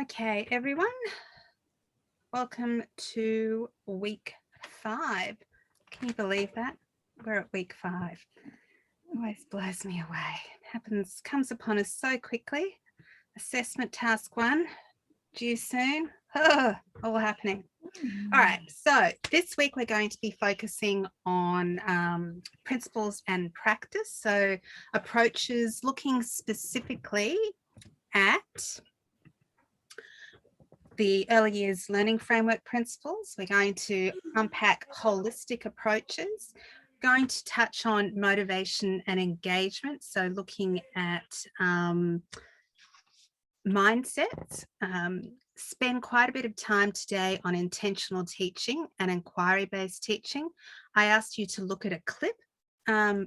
Okay, everyone, welcome to week 5. Can you believe that? We're at week 5. Always blows me away. Comes upon us so quickly. Assessment task 1, due soon. All happening. All right, so this week we're going to be focusing on principles and practice. So approaches looking specifically at the early years learning framework principles. We're going to unpack holistic approaches, going to touch on motivation and engagement. So looking at mindsets, spend quite a bit of time today on intentional teaching and inquiry-based teaching. I asked you to look at a clip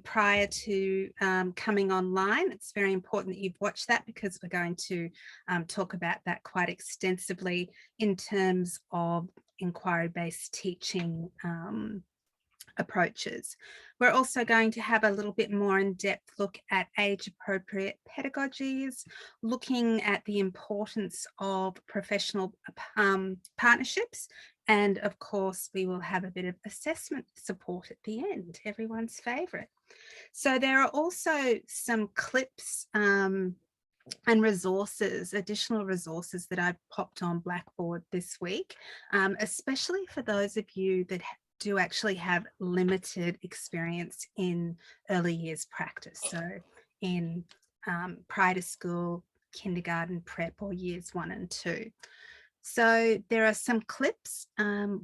prior to coming online. It's very important that you've watched that because we're going to talk about that quite extensively in terms of inquiry-based teaching approaches. We're also going to have a little bit more in-depth look at age-appropriate pedagogies, looking at the importance of professional partnerships, and of course, we will have a bit of assessment support at the end, everyone's favourite. So there are also some clips and resources, additional resources that I've popped on Blackboard this week, especially for those of you that do actually have limited experience in early years practice. So in prior to school, kindergarten, prep, or years 1 and 2. So there are some clips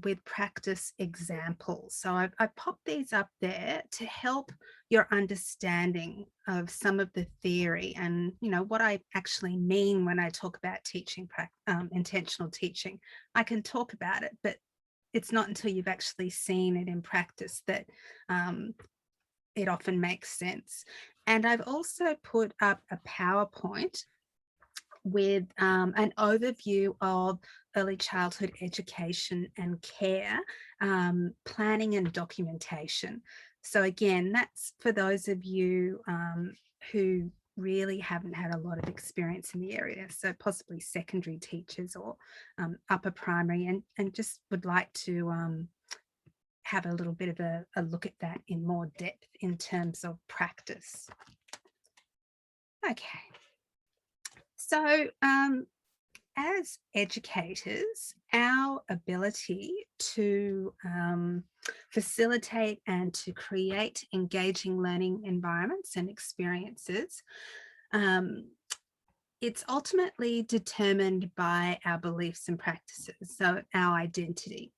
with practice examples. So I've popped these up there to help your understanding of some of the theory and, you know, what I actually mean when I talk about teaching, intentional teaching. I can talk about it, but it's not until you've actually seen it in practice that it often makes sense. And I've also put up a PowerPoint with an overview of early childhood education and care, planning and documentation. So again, that's for those of you who really haven't had a lot of experience in the area, so possibly secondary teachers or upper primary, and just would like to have a little bit of a look at that in more depth in terms of practice. Okay. So as educators, our ability to facilitate and to create engaging learning environments and experiences, it's ultimately determined by our beliefs and practices, so our identity.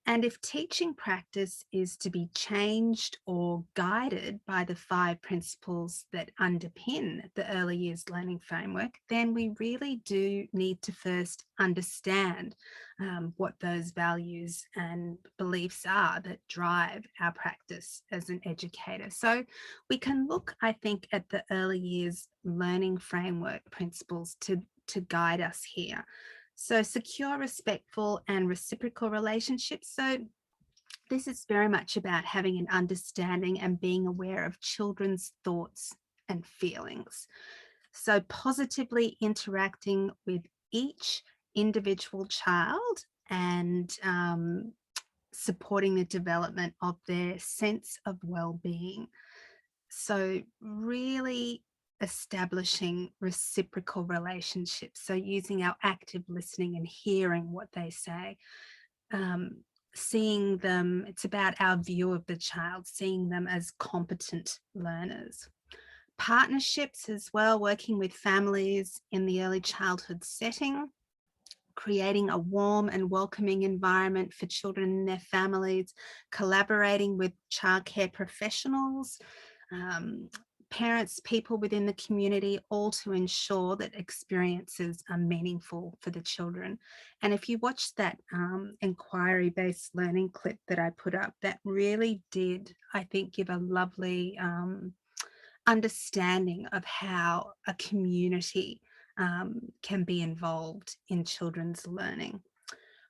And if teaching practice is to be changed or guided by the 5 principles that underpin the early years learning framework, then we really do need to first understand what those values and beliefs are that drive our practice as an educator. So we can look, I think, at the early years learning framework principles to guide us here. So secure, respectful, and reciprocal relationships. So this is very much about having an understanding and being aware of children's thoughts and feelings. So positively interacting with each individual child and supporting the development of their sense of well-being. So really establishing reciprocal relationships. So using our active listening and hearing what they say, seeing them, it's about our view of the child, seeing them as competent learners. Partnerships as well, working with families in the early childhood setting, creating a warm and welcoming environment for children and their families, collaborating with childcare professionals, parents, people within the community, all to ensure that experiences are meaningful for the children. And if you watch that inquiry-based learning clip that I put up, that really did, I think, give a lovely understanding of how a community can be involved in children's learning.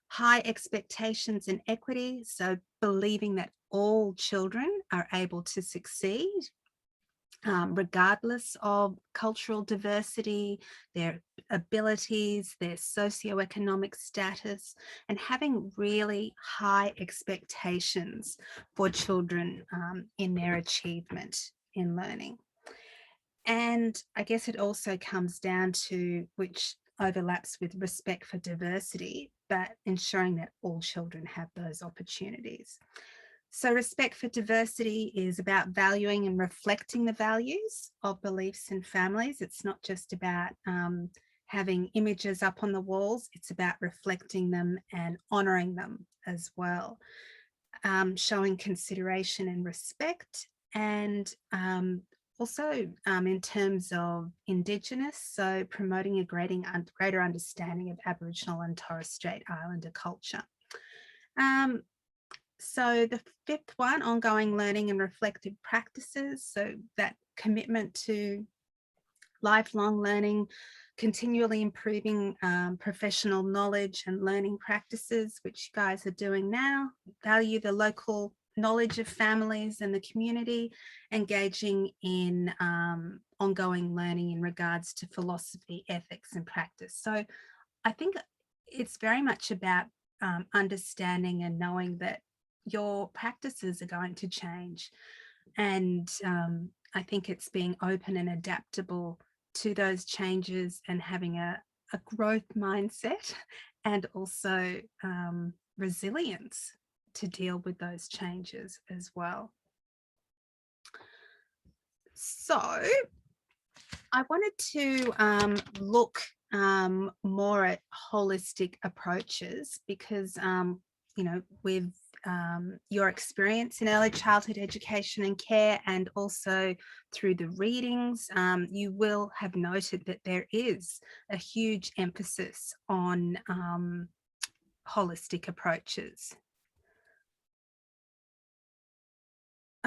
High expectations and equity, so believing that all children are able to succeed. regardless of cultural diversity, their abilities, their socioeconomic status, and having really high expectations for children in their achievement in learning. And I guess it also comes down to, which overlaps with respect for diversity, but ensuring that all children have those opportunities. So respect for diversity is about valuing and reflecting the values of beliefs and families. It's not just about having images up on the walls, it's about reflecting them and honouring them as well. Showing consideration and respect, and also in terms of Indigenous, so promoting a greater understanding of Aboriginal and Torres Strait Islander culture. So the fifth one, ongoing learning and reflective practices. So that commitment to lifelong learning, continually improving professional knowledge and learning practices, which you guys are doing now. Value the local knowledge of families and the community, engaging in ongoing learning in regards to philosophy, ethics and practice. So I think it's very much about understanding and knowing that your practices are going to change. And I think it's being open and adaptable to those changes and having a growth mindset and also resilience to deal with those changes as well. So I wanted to look more at holistic approaches because, you know, with your experience in early childhood education and care, and also through the readings, you will have noted that there is a huge emphasis on holistic approaches.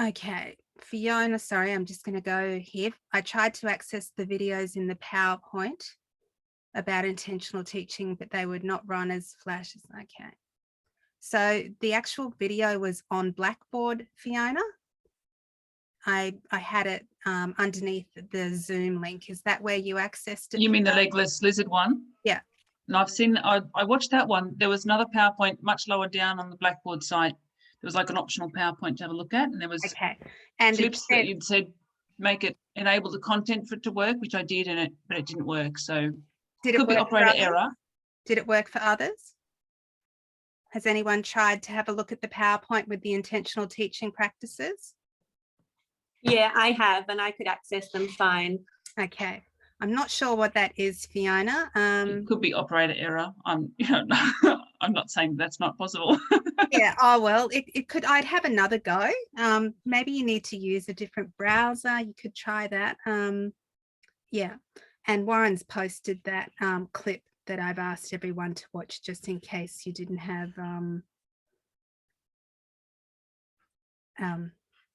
Okay, Fiona, sorry, I'm just going to go here. I tried to access the videos in the PowerPoint about intentional teaching, but they would not run as flashes. Okay. So the actual video was on Blackboard, Fiona. I had it underneath the Zoom link. Is that where you accessed it? You mean the legless lizard one? Yeah. And I've seen, I watched that one. There was another PowerPoint much lower down on the Blackboard site. There was like an optional PowerPoint to have a look at, and there was and clips that you'd said make it enable the content for it to work, which I did, but it didn't work. So did could be operator error. Did it work for others? Has anyone tried to have a look at the PowerPoint with the intentional teaching practices? Yeah, I have, and I could access them fine. Okay. I'm not sure what that is, Fiona. It could be operator error. I'm not saying that's not possible. Yeah, oh, well, it could, I'd have another go. Maybe you need to use a different browser. You could try that. Yeah, and Warren's posted that clip that I've asked everyone to watch just in case you didn't have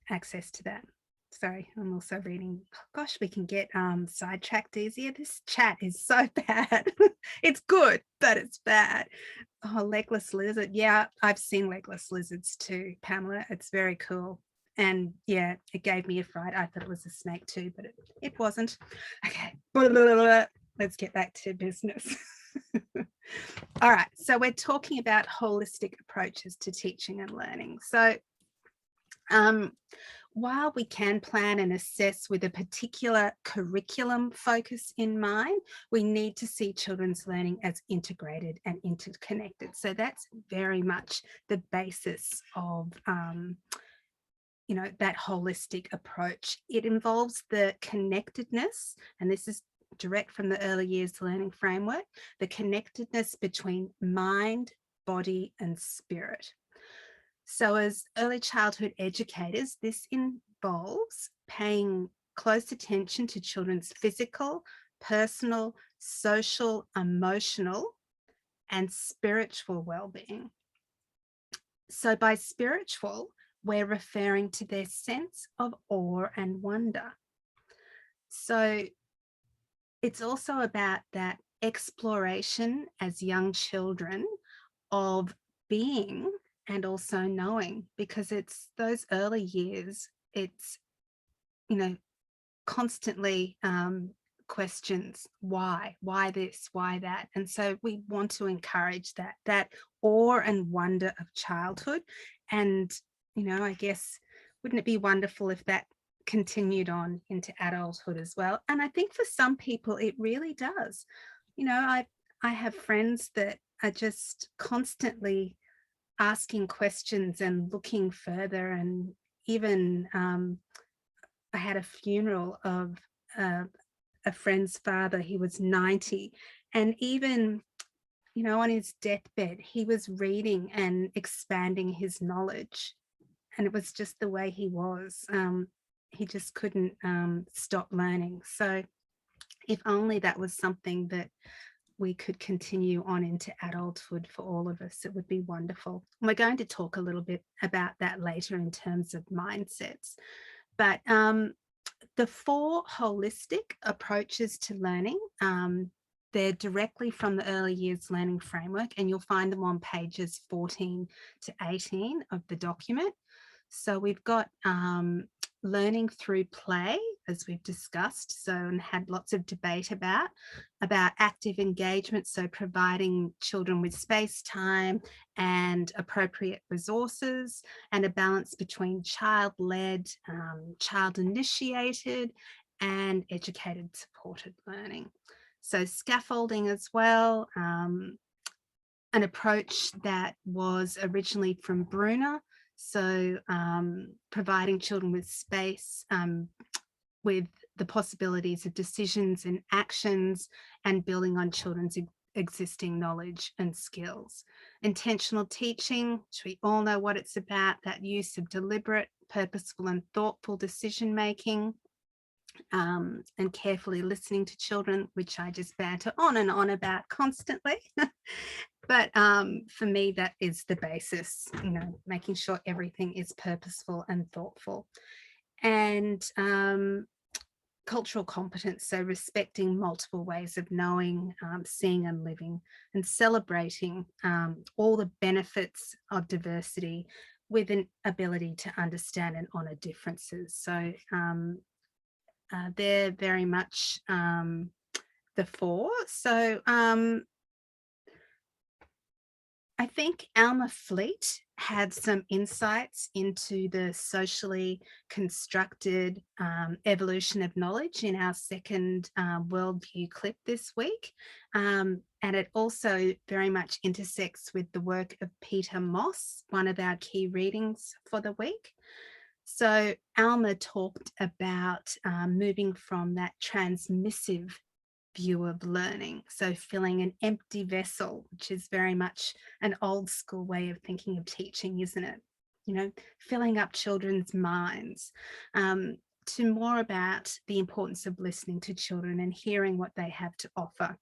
access to that. Sorry, I'm also reading. Gosh, we can get sidetracked easier. This chat is so bad. It's good, but it's bad. Oh, legless lizard. Yeah, I've seen legless lizards too, Pamela. It's very cool. And yeah, it gave me a fright. I thought it was a snake too, but it wasn't. Okay, let's get back to business. All right, so we're talking about holistic approaches to teaching and learning. So while we can plan and assess with a particular curriculum focus in mind, we need to see children's learning as integrated and interconnected. So that's very much the basis of that holistic approach. It involves the connectedness, and this is direct from the early years learning framework, the connectedness between mind, body, and spirit. So as early childhood educators, this involves paying close attention to children's physical, personal, social, emotional, and spiritual well-being. So by spiritual, we're referring to their sense of awe and wonder. So it's also about that exploration as young children of being and also knowing, because it's those early years, it's, constantly questions why this, why that. And so we want to encourage that awe and wonder of childhood. And, you know, I guess, wouldn't it be wonderful if that continued on into adulthood as well? And I think for some people it really does. You know, I have friends that are just constantly asking questions and looking further. And even I had a funeral of a friend's father. He was 90, and even, you know, on his deathbed, he was reading and expanding his knowledge. And it was just the way he was. He just couldn't stop learning. So if only that was something that we could continue on into adulthood for all of us, it would be wonderful. And we're going to talk a little bit about that later in terms of mindsets. But the 4 holistic approaches to learning, they're directly from the Early Years Learning Framework, and you'll find them on pages 14 to 18 of the document. So we've got learning through play, as we've discussed, so, and had lots of debate about active engagement, so providing children with space, time and appropriate resources, and a balance between child-led, child-initiated and educated supported learning. So scaffolding as well, an approach that was originally from Bruner. So providing children with space, with the possibilities of decisions and actions, and building on children's existing knowledge and skills. Intentional teaching, which we all know what it's about, that use of deliberate, purposeful and thoughtful decision making, and carefully listening to children, which I just banter on and on about constantly. But for me, that is the basis, you know, making sure everything is purposeful and thoughtful. And cultural competence, so respecting multiple ways of knowing, seeing and living, and celebrating all the benefits of diversity with an ability to understand and honour differences. So they're very much the 4. So I think Alma Fleet had some insights into the socially constructed evolution of knowledge in our second worldview clip this week. And it also very much intersects with the work of Peter Moss, one of our key readings for the week. So Alma talked about moving from that transmissive view of learning, so filling an empty vessel, which is very much an old school way of thinking of teaching, isn't it? You know, filling up children's minds, to more about the importance of listening to children and hearing what they have to offer,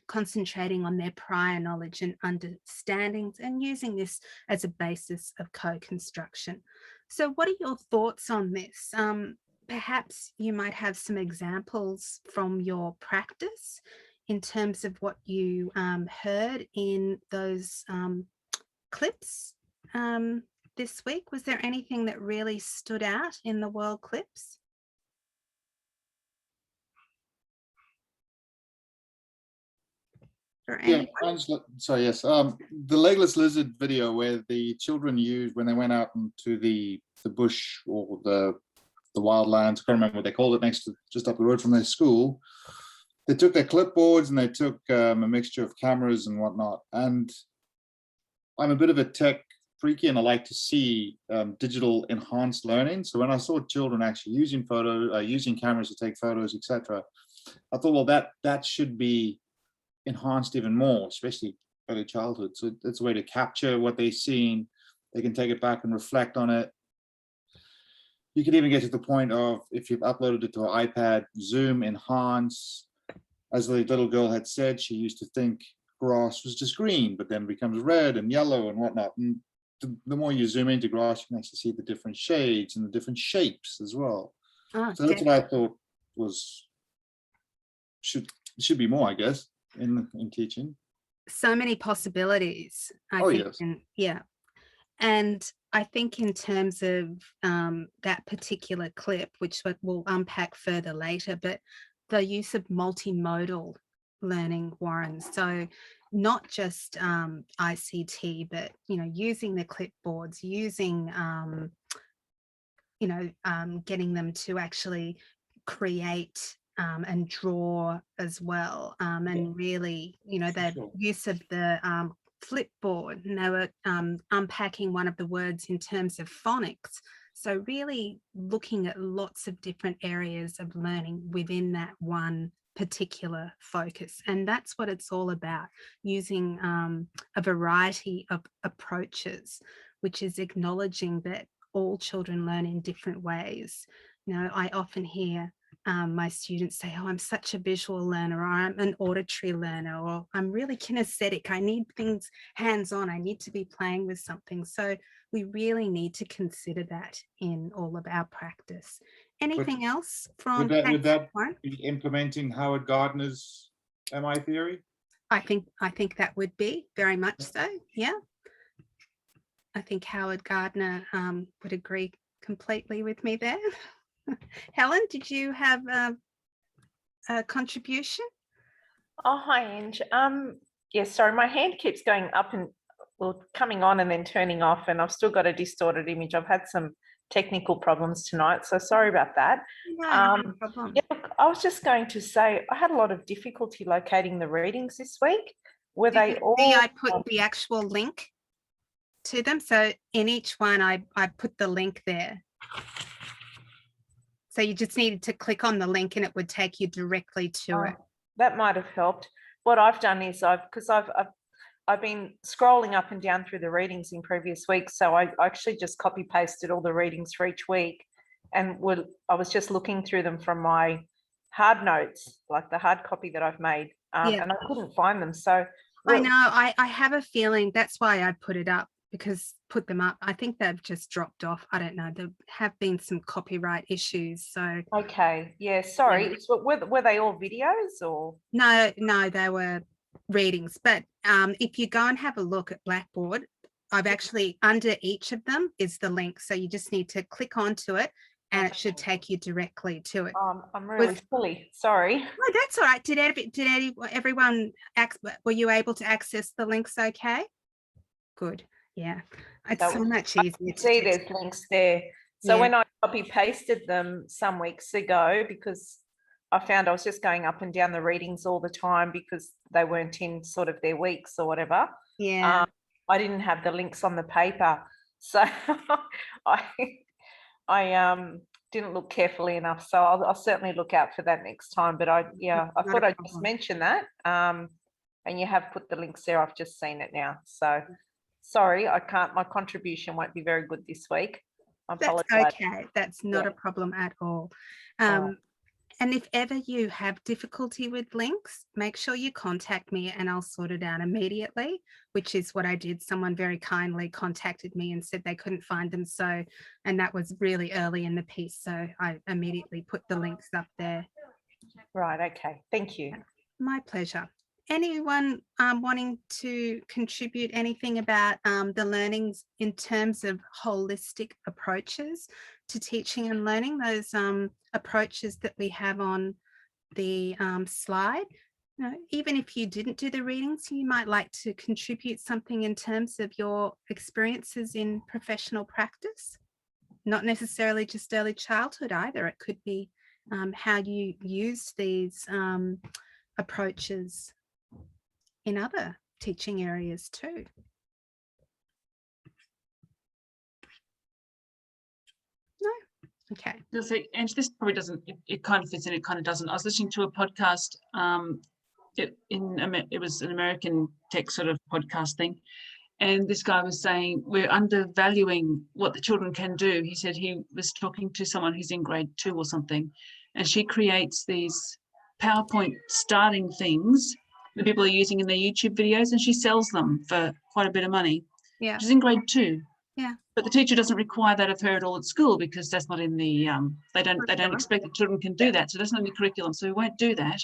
concentrating on their prior knowledge and understandings, and using this as a basis of co-construction. So what are your thoughts on this? Perhaps you might have some examples from your practice in terms of what you heard in those clips this week. Was there anything that really stood out in the world clips? Yeah, sorry, yes. The legless lizard video where the children used when they went out into the bush or the wildlands, I can't remember what they called it, just up the road from their school. They took their clipboards and they took a mixture of cameras and whatnot. And I'm a bit of a tech freaky and I like to see digital enhanced learning. So when I saw children actually using cameras to take photos, etc., I thought, well, that should be enhanced even more, especially early childhood. So it's a way to capture what they've seen. They can take it back and reflect on it. You can even get to the point of, if you've uploaded it to an iPad, zoom, enhance. As the little girl had said, she used to think grass was just green, but then becomes red and yellow and whatnot. And the more you zoom into grass, you can actually see the different shades and the different shapes as well. So that's what I thought should be more, I guess, in teaching. So many possibilities, I think. Yes. And yeah. And I think in terms of that particular clip, which we'll unpack further later, but the use of multimodal learning, Warren. So not just ICT, but, using the clipboards, using, getting them to actually create and draw as well. And really, the Sure. use of the Flipboard, and they were unpacking one of the words in terms of phonics. So really looking at lots of different areas of learning within that one particular focus. And that's what it's all about, using a variety of approaches, which is acknowledging that all children learn in different ways. I often hear my students say, oh, I'm such a visual learner, or I'm an auditory learner, or I'm really kinesthetic. I need things hands-on. I need to be playing with something. So we really need to consider that in all of our practice. Anything else from Would that Warren? be implementing Howard Gardner's MI theory? I think that would be very much so. Yeah. I think Howard Gardner would agree completely with me there. Helen, did you have a contribution? Oh, hi, Ange. Yes, sorry, my hand keeps going up and coming on and then turning off, and I've still got a distorted image. I've had some technical problems tonight, so sorry about that. No problem. Yeah, look, I was just going to say I had a lot of difficulty locating the readings this week. Were Did they you all? see I put the actual link to them? So in each one, I put the link there. So you just needed to click on the link and it would take you directly to it. That might have helped. What I've done is I've been scrolling up and down through the readings in previous weeks. So I actually just copy pasted all the readings for each week, and I was just looking through them from my hard notes, like the hard copy that I've made, and I couldn't find them. So I know, I have a feeling that's why I put them up. I think they've just dropped off. I don't know. There have been some copyright issues. So okay, yeah, sorry. Were they all videos or? no, they were readings. But if you go and have a look at Blackboard, I've actually, under each of them is the link. So you just need to click onto it and it should take you directly to it. I'm really silly. Sorry. No, that's all right. Did everyone, were you able to access the links okay? Good. Yeah, it's so much easier to see there's links there. So when I copy pasted them some weeks ago, because I found I was just going up and down the readings all the time because they weren't in sort of their weeks or whatever. Yeah. I didn't have the links on the paper. So I didn't look carefully enough. So I'll certainly look out for that next time. But I thought I'd just mention that. And you have put the links there. I've just seen it now. So sorry, I can't, my contribution won't be very good this week. I apologize. That's okay. That's not a problem at all. And if ever you have difficulty with links, make sure you contact me and I'll sort it out immediately, which is what I did. Someone very kindly contacted me and said they couldn't find them. So, and that was really early in the piece. So I immediately put the links up there. Right. Okay. Thank you. My pleasure. Anyone wanting to contribute anything about the learnings in terms of holistic approaches to teaching and learning, those approaches that we have on the slide? Even if you didn't do the readings, you might like to contribute something in terms of your experiences in professional practice, not necessarily just early childhood either. It could be how you use these approaches in other teaching areas too. No? Okay. And this probably doesn't, it kind of fits in, it kind of doesn't. I was listening to a podcast, it was an American tech sort of podcast thing. And this guy was saying, we're undervaluing what the children can do. He said he was talking to someone who's in grade 2 or something, and she creates these PowerPoint starting things that people are using in their YouTube videos, and she sells them for quite a bit of money. Yeah. She's in grade 2. Yeah. But the teacher doesn't require that of her at all at school, because that's not in the, they don't expect that children can do that. So that's not in the curriculum. So we won't do that.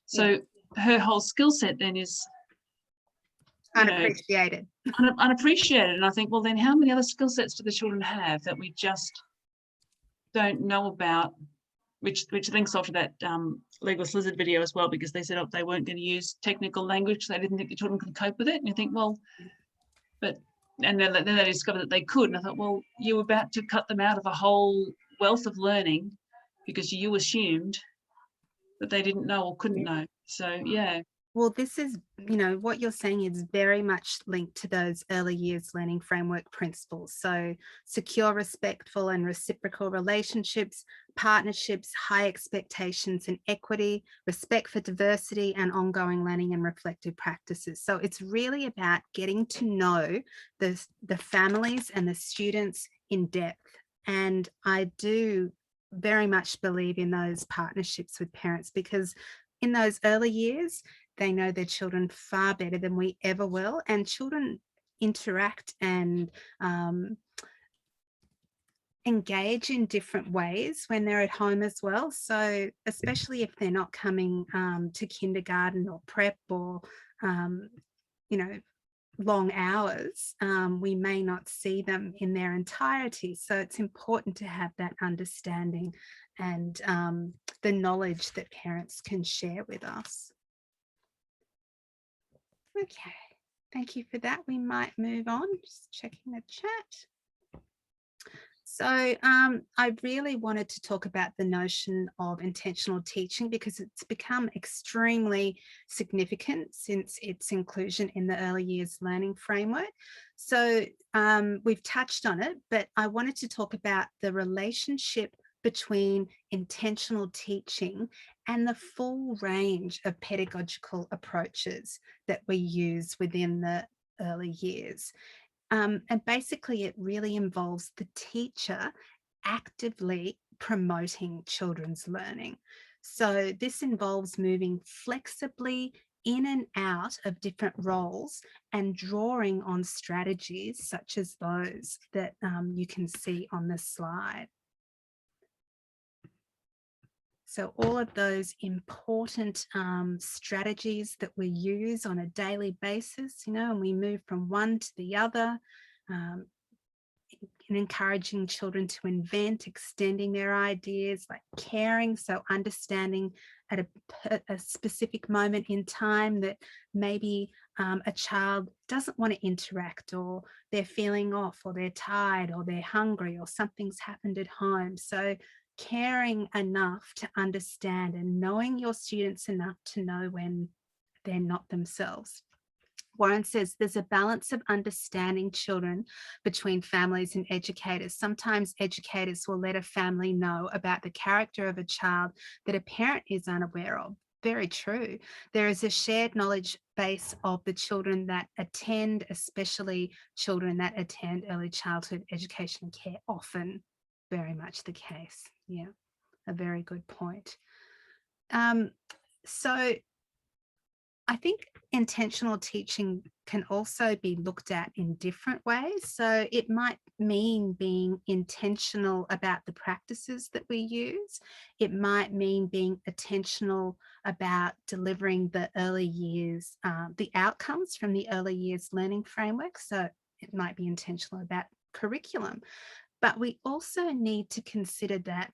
So her whole skill set then is you know, Unappreciated. unappreciated. And I think, well, then how many other skill sets do the children have that we just don't know about? Which links off to that Legless Lizard video as well, because they said they weren't going to use technical language. They didn't think the children could cope with it. And you think, well, and then they discovered that they could. And I thought, well, you were about to cut them out of a whole wealth of learning because you assumed that they didn't know or couldn't know. So, yeah. Well, this is, what you're saying is very much linked to those early years learning framework principles. So secure, respectful and reciprocal relationships, partnerships, high expectations and equity, respect for diversity and ongoing learning and reflective practices. So it's really about getting to know the families and the students in depth. And I do very much believe in those partnerships with parents, because in those early years, they know their children far better than we ever will, and children interact and engage in different ways when they're at home as well. So especially if they're not coming to kindergarten or prep or, long hours, we may not see them in their entirety. So it's important to have that understanding and the knowledge that parents can share with us. Okay, thank you for that. We might move on, just checking the chat. So I really wanted to talk about the notion of intentional teaching, because it's become extremely significant since its inclusion in the early years learning framework. So we've touched on it, but I wanted to talk about the relationship between intentional teaching and the full range of pedagogical approaches that we use within the early years. And basically it really involves the teacher actively promoting children's learning. So this involves moving flexibly in and out of different roles and drawing on strategies such as those that you can see on the slide. So all of those important strategies that we use on a daily basis, and we move from one to the other, and encouraging children to invent, extending their ideas, like caring, so understanding at a specific moment in time that maybe a child doesn't want to interact, or they're feeling off, or they're tired, or they're hungry, or something's happened at home. So caring enough to understand and knowing your students enough to know when they're not themselves. Warren says there's a balance of understanding children between families and educators. Sometimes educators will let a family know about the character of a child that a parent is unaware of. Very true. There is a shared knowledge base of the children that attend, especially children that attend early childhood education and care, often very much the case. Yeah, a very good point. So I think intentional teaching can also be looked at in different ways. So it might mean being intentional about the practices that we use. It might mean being intentional about delivering the early years, the outcomes from the early years learning framework. So it might be intentional about curriculum. But we also need to consider that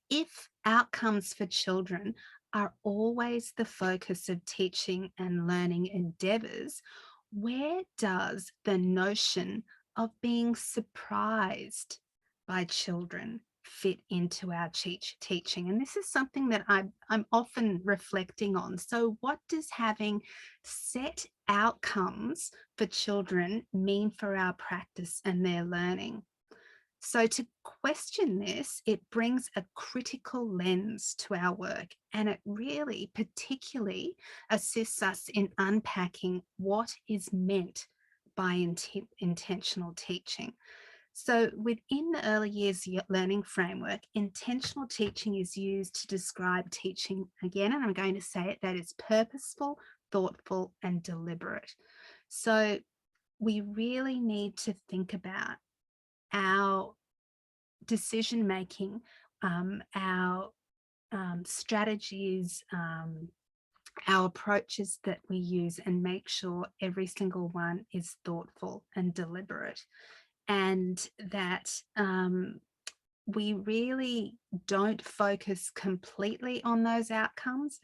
if outcomes for children are always the focus of teaching and learning endeavours, where does the notion of being surprised by children fit into our teaching? And this is something that I'm often reflecting on. So what does having set outcomes for children mean for our practice and their learning? So to question this, it brings a critical lens to our work, and it really particularly assists us in unpacking what is meant by intentional teaching. So within the early years learning framework, intentional teaching is used to describe teaching, again, and I'm going to say it, that is purposeful, thoughtful, and deliberate. So we really need to think about our decision making, our strategies, our approaches that we use and make sure every single one is thoughtful and deliberate, and that we really don't focus completely on those outcomes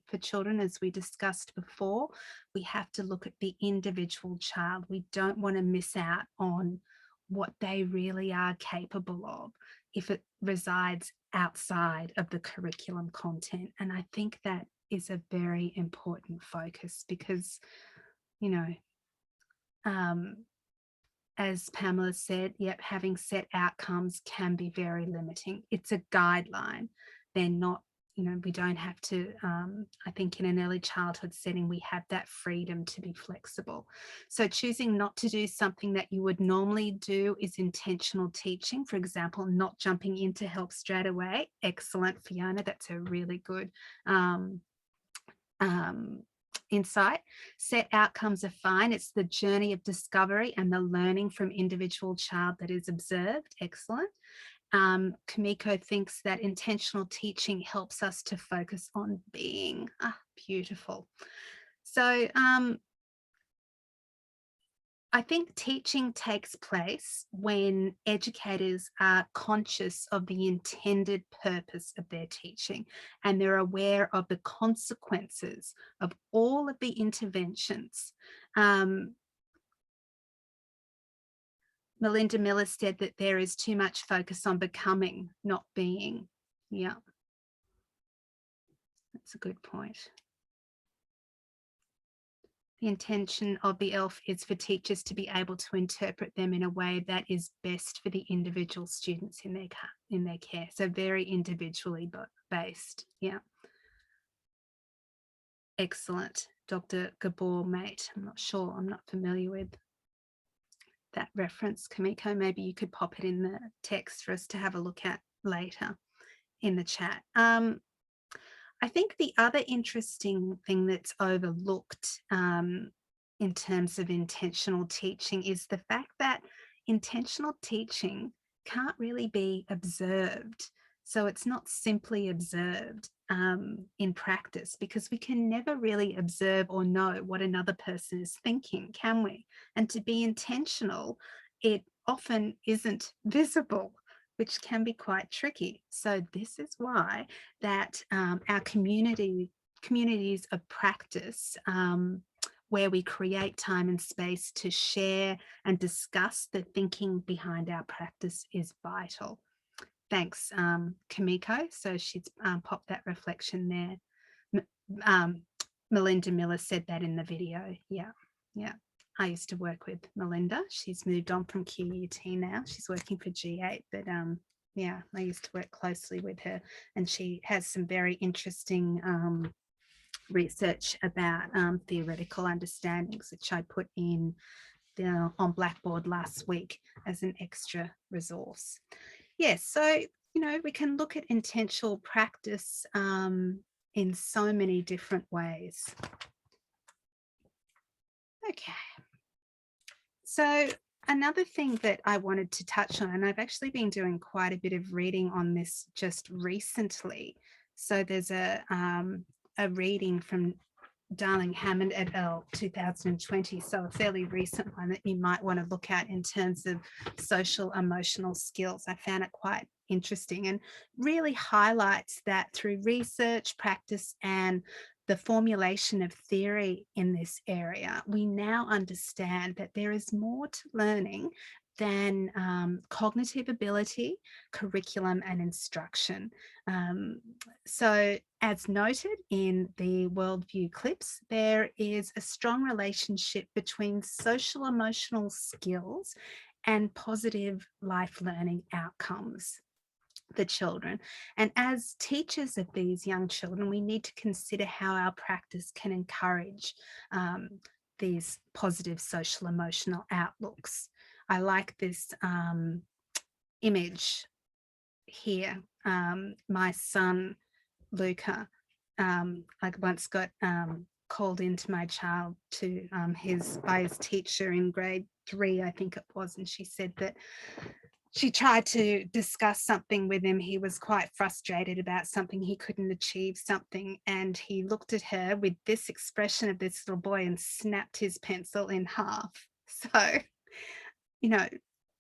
for children, as we discussed before. We have to look at the individual child. We don't want to miss out on what they really are capable of if it resides outside of the curriculum content. And I think that is a very important focus because, you know, as Pamela said, yep, having set outcomes can be very limiting. It's a guideline. They're not, you know, we don't have to, I think in an early childhood setting, we have that freedom to be flexible. So choosing not to do something that you would normally do is intentional teaching. For example, not jumping in to help straight away. Excellent, Fiona. That's a really good insight. Set outcomes are fine. It's the journey of discovery and the learning from individual child that is observed. Excellent. Kamiko thinks that intentional teaching helps us to focus on being. Beautiful. So I think teaching takes place when educators are conscious of the intended purpose of their teaching and they're aware of the consequences of all of the interventions. Melinda Miller said that there is too much focus on becoming, not being. Yeah, that's a good point. The intention of the ELF is for teachers to be able to interpret them in a way that is best for the individual students in their care. So very individually based. Yeah. Excellent. Dr. Gabor Mate. I'm not sure. I'm not familiar with that reference. Kamiko, maybe you could pop it in the text for us to have a look at later in the chat. I think the other interesting thing that's overlooked in terms of intentional teaching is the fact that intentional teaching can't really be observed. So it's not simply observed in practice, because we can never really observe or know what another person is thinking, can we? And to be intentional, it often isn't visible, which can be quite tricky. So this is why that our communities of practice, where we create time and space to share and discuss the thinking behind our practice, is vital. Thanks, Kamiko. So she's popped that reflection there. Melinda Miller said that in the video. Yeah. I used to work with Melinda. She's moved on from QUT now. She's working for G8, but yeah, I used to work closely with her, and she has some very interesting research about theoretical understandings, which I put in on Blackboard last week as an extra resource. Yes, so, you know, we can look at intentional practice in so many different ways. Okay. So another thing that I wanted to touch on, and I've actually been doing quite a bit of reading on this just recently. So there's a reading from Darling Hammond et al. 2020, so a fairly recent one that you might want to look at in terms of social emotional skills. I found it quite interesting and really highlights that through research, practice, and the formulation of theory in this area, we now understand that there is more to learning than cognitive ability, curriculum, and instruction. So as noted in the Worldview clips, there is a strong relationship between social emotional skills and positive life learning outcomes for children. And as teachers of these young children, we need to consider how our practice can encourage these positive social emotional outlooks. I like this image here. My son, Luca, I once got called into my child to by his teacher in grade 3, I think it was, and she said that she tried to discuss something with him. He was quite frustrated about something. He couldn't achieve something. And he looked at her with this expression of this little boy and snapped his pencil in half. So, you know,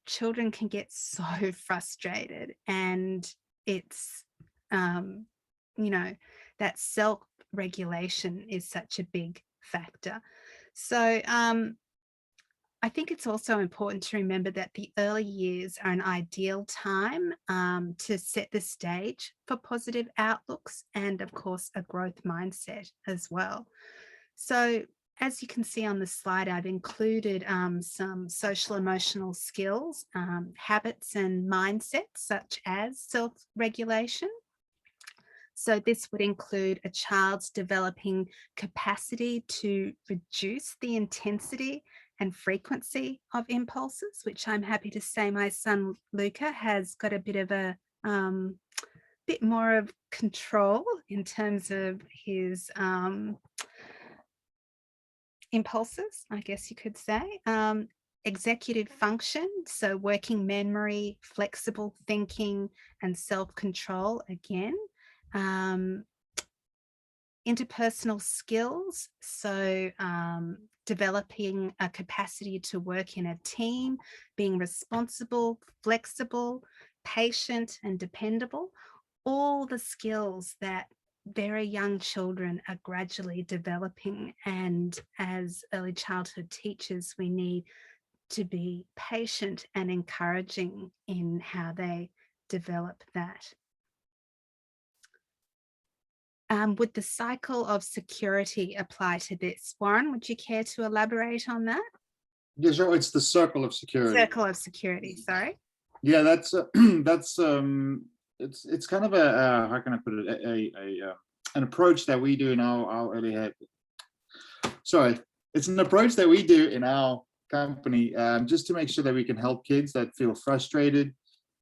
children can get so frustrated, and it's, you know, that self-regulation is such a big factor. So, I think it's also important to remember that the early years are an ideal time to set the stage for positive outlooks and, of course, a growth mindset as well. So, as you can see on the slide, I've included some social emotional skills, habits and mindsets such as self-regulation. So this would include a child's developing capacity to reduce the intensity and frequency of impulses, which I'm happy to say my son Luca has got a bit of a bit more of control in terms of his impulses, I guess you could say. Executive function, so working memory, flexible thinking, and self-control again. Interpersonal skills, so developing a capacity to work in a team, being responsible, flexible, patient, and dependable, all the skills that very young children are gradually developing. And as early childhood teachers, we need to be patient and encouraging in how they develop that. Would the cycle of security apply to this? Warren, would you care to elaborate on that? Yeah, sure. It's the circle of security. Circle of security, sorry. Yeah, that's that's it's kind of a how can I put it, an approach that we do in our early head. Sorry, it's an approach that we do in our company, just to make sure that we can help kids that feel frustrated,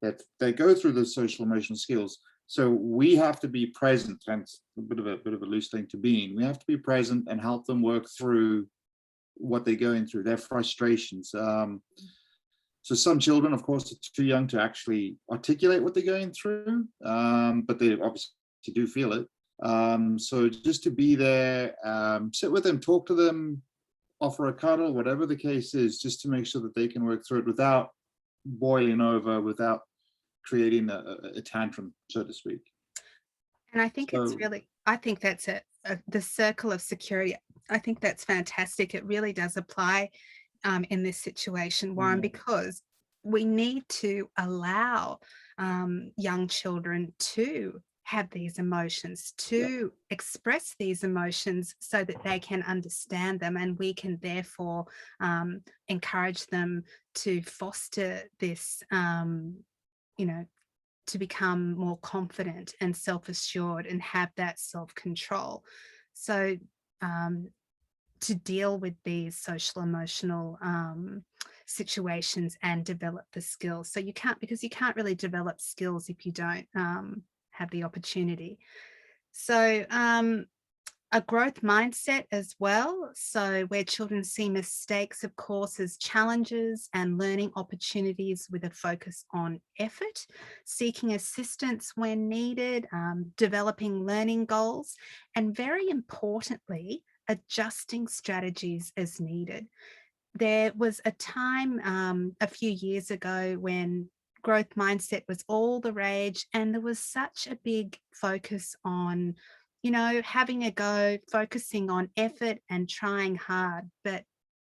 that they go through the social emotional skills. So we have to be present, and it's a bit of a loose thing to be in. We have to be present and help them work through what they're going through, their frustrations. So some children, of course, are too young to actually articulate what they're going through, but they obviously do feel it. So just to be there, sit with them, talk to them, offer a cuddle, whatever the case is, just to make sure that they can work through it without boiling over, without creating a tantrum, so to speak. And I think it's So- really, I think that's the circle of security. I think that's fantastic. It really does apply in this situation, Warren, because we need to allow young children to have these emotions, to express these emotions so that they can understand them, and we can therefore encourage them to foster this, you know, to become more confident and self-assured and have that self-control. So to deal with these social emotional situations and develop the skills. So you can't, because you can't really develop skills if you don't have the opportunity. So a growth mindset as well. So where children see mistakes, of course, as challenges and learning opportunities with a focus on effort, seeking assistance when needed, developing learning goals, and very importantly, adjusting strategies as needed. There was a time a few years ago when growth mindset was all the rage, and there was such a big focus on, you know, having a go, focusing on effort and trying hard, but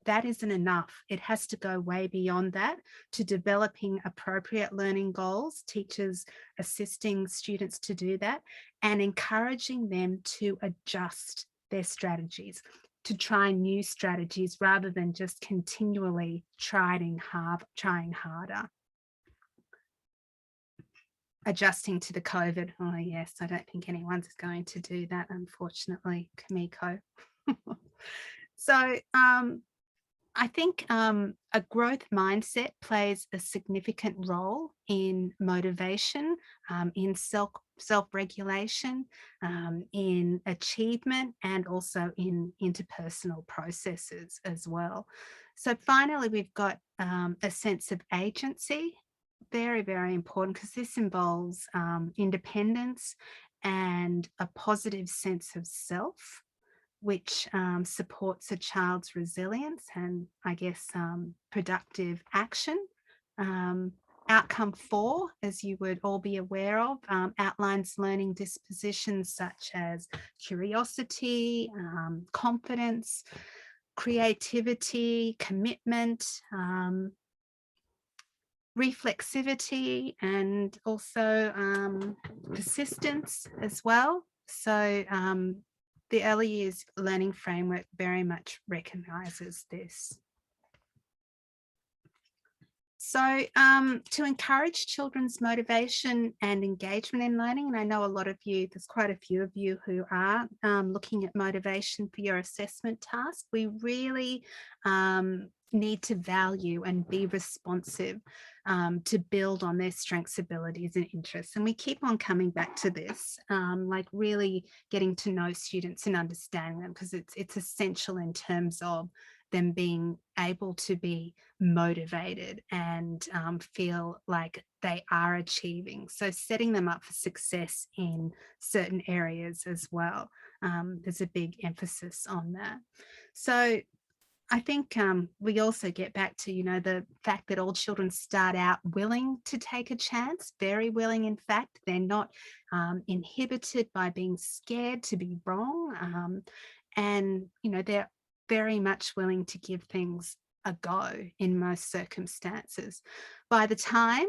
that isn't enough. It has to go way beyond that to developing appropriate learning goals, teachers assisting students to do that, and encouraging them to adjust their strategies, to try new strategies rather than just continually trying harder. Adjusting to the COVID. Oh yes, I don't think anyone's going to do that, unfortunately, Kamiko. So I think a growth mindset plays a significant role in motivation, in self-regulation, in achievement, and also in interpersonal processes as well. So finally, we've got a sense of agency. very, very important because this involves independence and a positive sense of self, which supports a child's resilience and, I guess, productive action. Outcome 4, as you would all be aware of, outlines learning dispositions such as curiosity, confidence, creativity, commitment, reflexivity, and also persistence as well. So the early years learning framework very much recognises this. So to encourage children's motivation and engagement in learning, and I know a lot of you, there's quite a few of you who are looking at motivation for your assessment task, we really need to value and be responsive to build on their strengths, abilities and interests. And we keep on coming back to this, like really getting to know students and understanding them, because it's essential in terms of them being able to be motivated and feel like they are achieving. So setting them up for success in certain areas as well. There's a big emphasis on that. So I think we also get back to, the fact that all children start out willing to take a chance, very willing. In fact, they're not inhibited by being scared to be wrong. And, they're very much willing to give things a go in most circumstances. By the time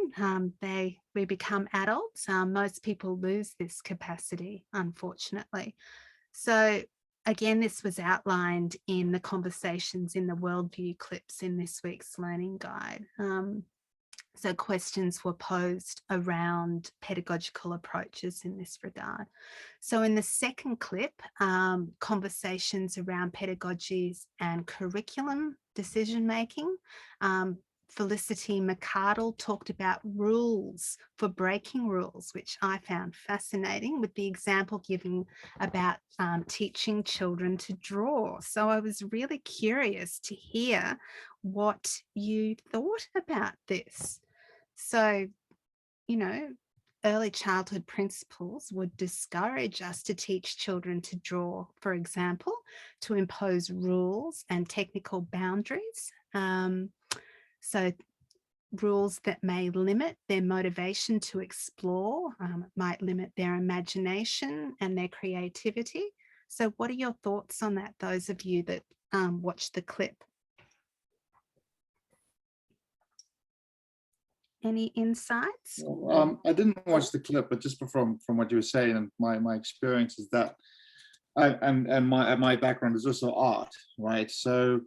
we become adults, most people lose this capacity, unfortunately. So again, this was outlined in the conversations in the worldview clips in this week's learning guide. So questions were posed around pedagogical approaches in this regard. So in the second clip, conversations around pedagogies and curriculum decision-making, Felicity McArdle talked about rules for breaking rules, which I found fascinating, with the example given about teaching children to draw. So I was really curious to hear what you thought about this. So, early childhood principles would discourage us to teach children to draw, for example, to impose rules and technical boundaries. So rules that may limit their motivation to explore, might limit their imagination and their creativity. So what are your thoughts on that, those of you that watched the clip? Any insights? I didn't watch the clip, but just from what you were saying, and my experience is that, my background is also art, right? So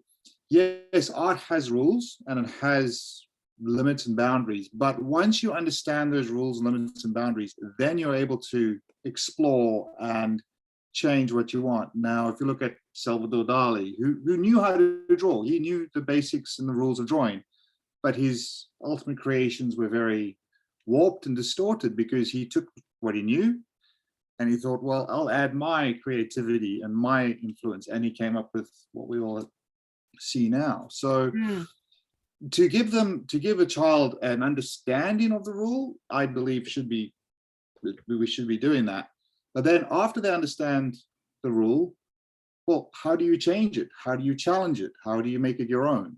yes, art has rules and it has limits and boundaries, but once you understand those rules, limits and boundaries, then you're able to explore and change what you want. Now, if you look at Salvador Dali, who knew how to draw, he knew the basics and the rules of drawing, but his ultimate creations were very warped and distorted because he took what he knew and he thought, well, I'll add my creativity and my influence. And he came up with what we all see now. So to give a child an understanding of the rule, I believe we should be doing that. But then after they understand the rule, well, how do you change it? How do you challenge it? How do you make it your own?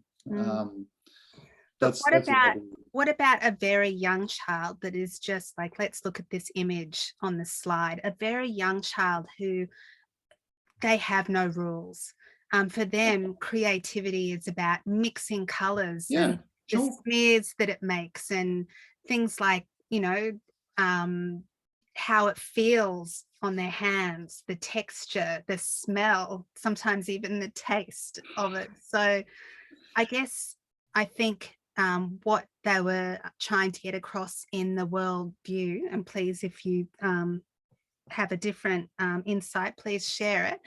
What about a very young child that is just like, let's look at this image on the slide, a very young child who they have no rules. For them, creativity is about mixing colors and the smears that it makes and things like, how it feels on their hands, the texture, the smell, sometimes even the taste of it. So I think what they were trying to get across in the world view, and please, if you have a different insight, please share it,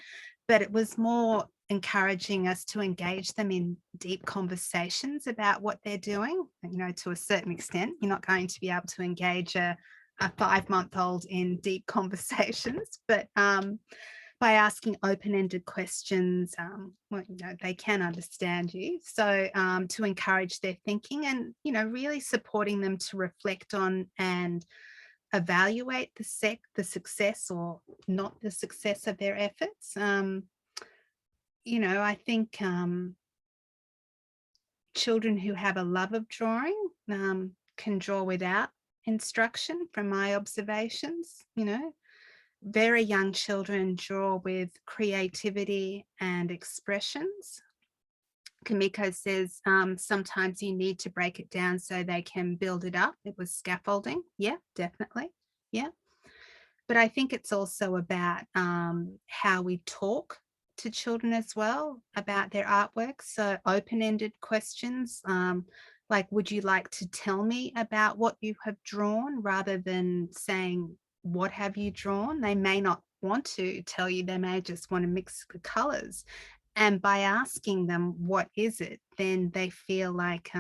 but it was more encouraging us to engage them in deep conversations about what they're doing. To a certain extent, you're not going to be able to engage a 5-month-old in deep conversations, but by asking open-ended questions, well, they can understand you. So to encourage their thinking and, really supporting them to reflect on and evaluate the success or not the success of their efforts. I think children who have a love of drawing can draw without instruction from my observations. Very young children draw with creativity and expressions. Kamiko says sometimes you need to break it down so they can build it up. It was scaffolding. Yeah, definitely. Yeah. But I think it's also about how we talk to children as well about their artwork. So open-ended questions like, would you like to tell me about what you have drawn, rather than saying, what have you drawn? They may not want to tell you. They may just want to mix the colors. And by asking them, what is it? Then they feel like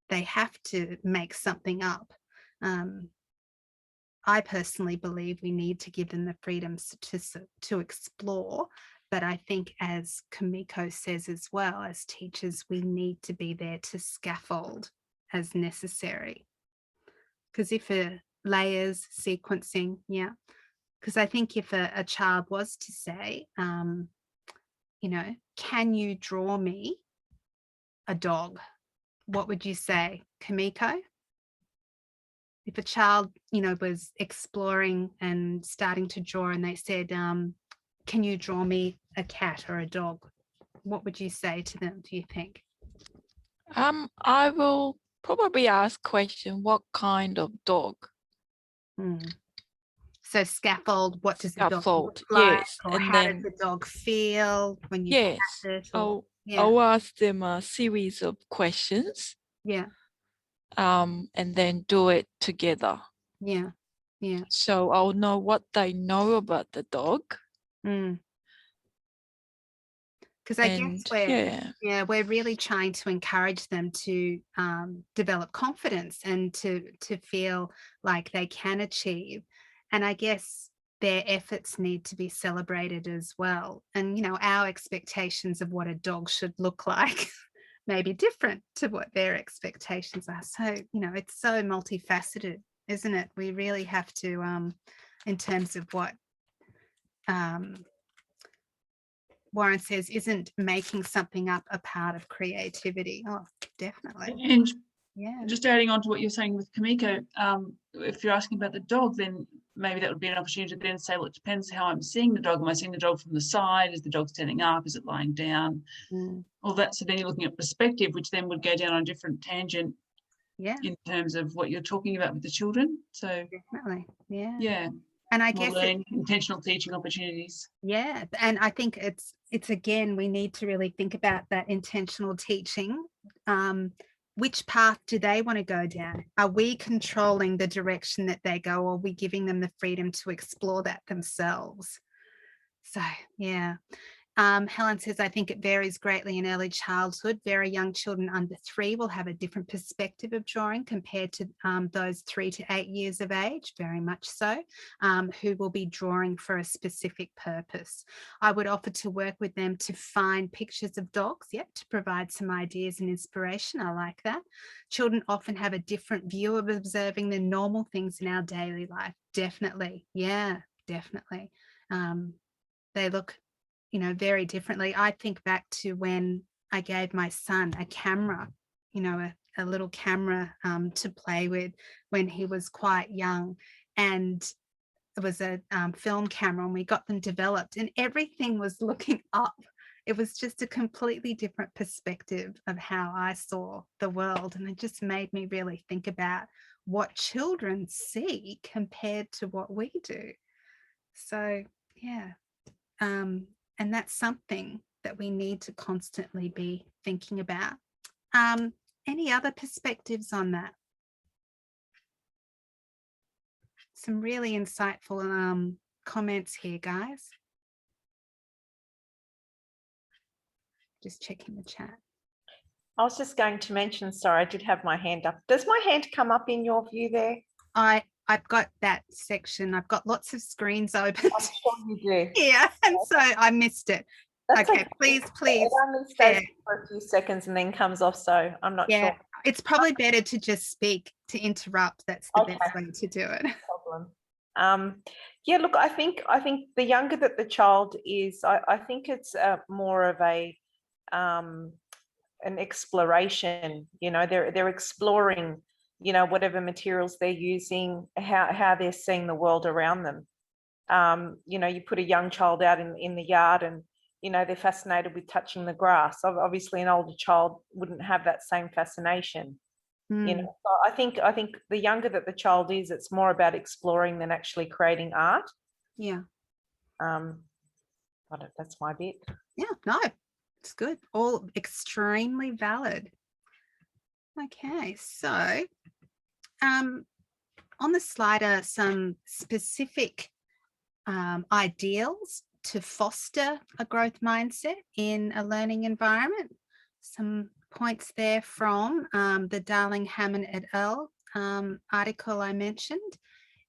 they have to make something up. I personally believe we need to give them the freedoms to explore. But I think, as Kamiko says as well, as teachers, we need to be there to scaffold as necessary. Because if layers, sequencing, yeah. Because I think if a child was to say, can you draw me a dog? What would you say, Kamiko? If a child, was exploring and starting to draw and they said, can you draw me a cat or a dog? What would you say to them, do you think? I will probably ask question, what kind of dog? So scaffold, what does the dog Scaffold, look like? yes. Or And how then, does the dog feel when you yes, pat it? Or, I'll ask them a series of questions, yeah, and then do it together. yeah, yeah. So I'll know what they know about the dog. Because I guess we're really trying to encourage them to develop confidence and to feel like they can achieve. And I guess their efforts need to be celebrated as well. And, our expectations of what a dog should look like may be different to what their expectations are. So, it's so multifaceted, isn't it? We really have to, in terms of what Warren says, isn't making something up a part of creativity? Oh, definitely. And Yeah. just adding on to what you're saying with Kamiko, if you're asking about the dog, then maybe that would be an opportunity to then say, well, it depends how I'm seeing the dog. Am I seeing the dog from the side? Is the dog standing up? Is it lying down? All that. So then you're looking at perspective, which then would go down on a different tangent. Yeah. In terms of what you're talking about with the children. So definitely. Yeah. Yeah. And I guess intentional teaching opportunities. Yeah. And I think it's again, we need to really think about that intentional teaching. Which path do they want to go down? Are we controlling the direction that they go, or are we giving them the freedom to explore that themselves? So, yeah. Helen says, I think it varies greatly in early childhood. Very young children under 3 will have a different perspective of drawing compared to those 3 to 8 years of age, very much so, who will be drawing for a specific purpose. I would offer to work with them to find pictures of dogs, to provide some ideas and inspiration. I like that. Children often have a different view of observing the normal things in our daily life. Definitely. Yeah, definitely. They look very differently. I think back to when I gave my son a camera, a little camera to play with when he was quite young. And it was a film camera, and we got them developed and everything was looking up. It was just a completely different perspective of how I saw the world. And it just made me really think about what children see compared to what we do. So, yeah. And that's something that we need to constantly be thinking about. Any other perspectives on that? Some really insightful comments here, guys. Just checking the chat. I was just going to mention, sorry, I did have my hand up. Does my hand come up in your view there? I've got that section. I've got lots of screens open I'm sure you do. here, and so I missed it. That's Okay, please, It only share. stays for a few seconds and then comes off, so I'm not Yeah, sure. it's probably better to just speak, to interrupt. That's the best Okay. way to do it. Problem. Yeah, look, I think the younger that the child is, I think it's more of a an exploration. You know, they're exploring, you know, whatever materials they're using, how they're seeing the world around them. You know, you put a young child out in the yard and, you know, they're fascinated with touching the grass. Obviously, an older child wouldn't have that same fascination. You know, so I think the younger that the child is, it's more about exploring than actually creating art. Yeah. That's my bit. Yeah, no, it's good. All extremely valid. Okay, so on the slide are some specific ideals to foster a growth mindset in a learning environment. Some points there from the Darling Hammond et al. Article I mentioned.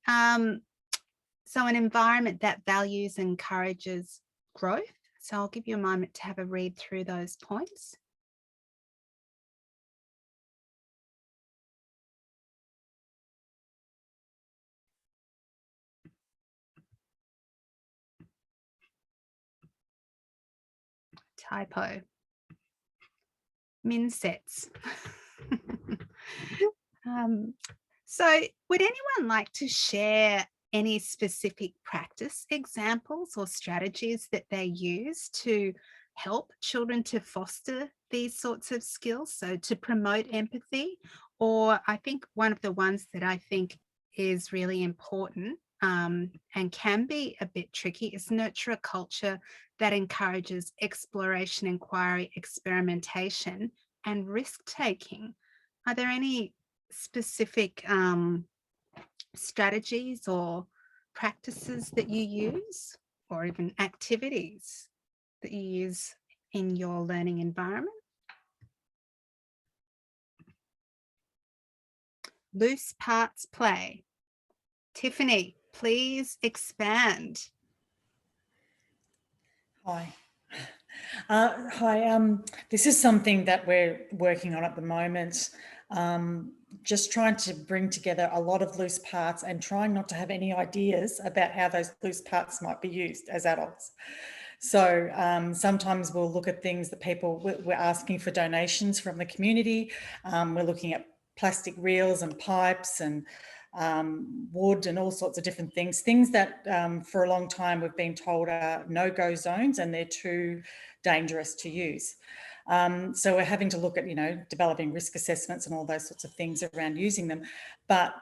So an environment that values and encourages growth. So I'll give you a moment to have a read through those points. Typo. Min sets. So would anyone like to share any specific practice examples or strategies that they use to help children to foster these sorts of skills? So to promote empathy, or I think one of the ones that I think is really important and can be a bit tricky is nurture a culture that encourages exploration, inquiry, experimentation, and risk-taking. Are there any specific strategies or practices that you use, or even activities that you use in your learning environment? Loose parts play. Tiffany, please expand. Hi. Hi. This is something that we're working on at the moment. Just trying to bring together a lot of loose parts and trying not to have any ideas about how those loose parts might be used as adults. So sometimes we'll look at things that we're asking for donations from the community. We're looking at plastic reels and pipes and wood and all sorts of different things that for a long time we've been told are no-go zones and they're too dangerous to use. So we're having to look at, you know, developing risk assessments and all those sorts of things around using them. But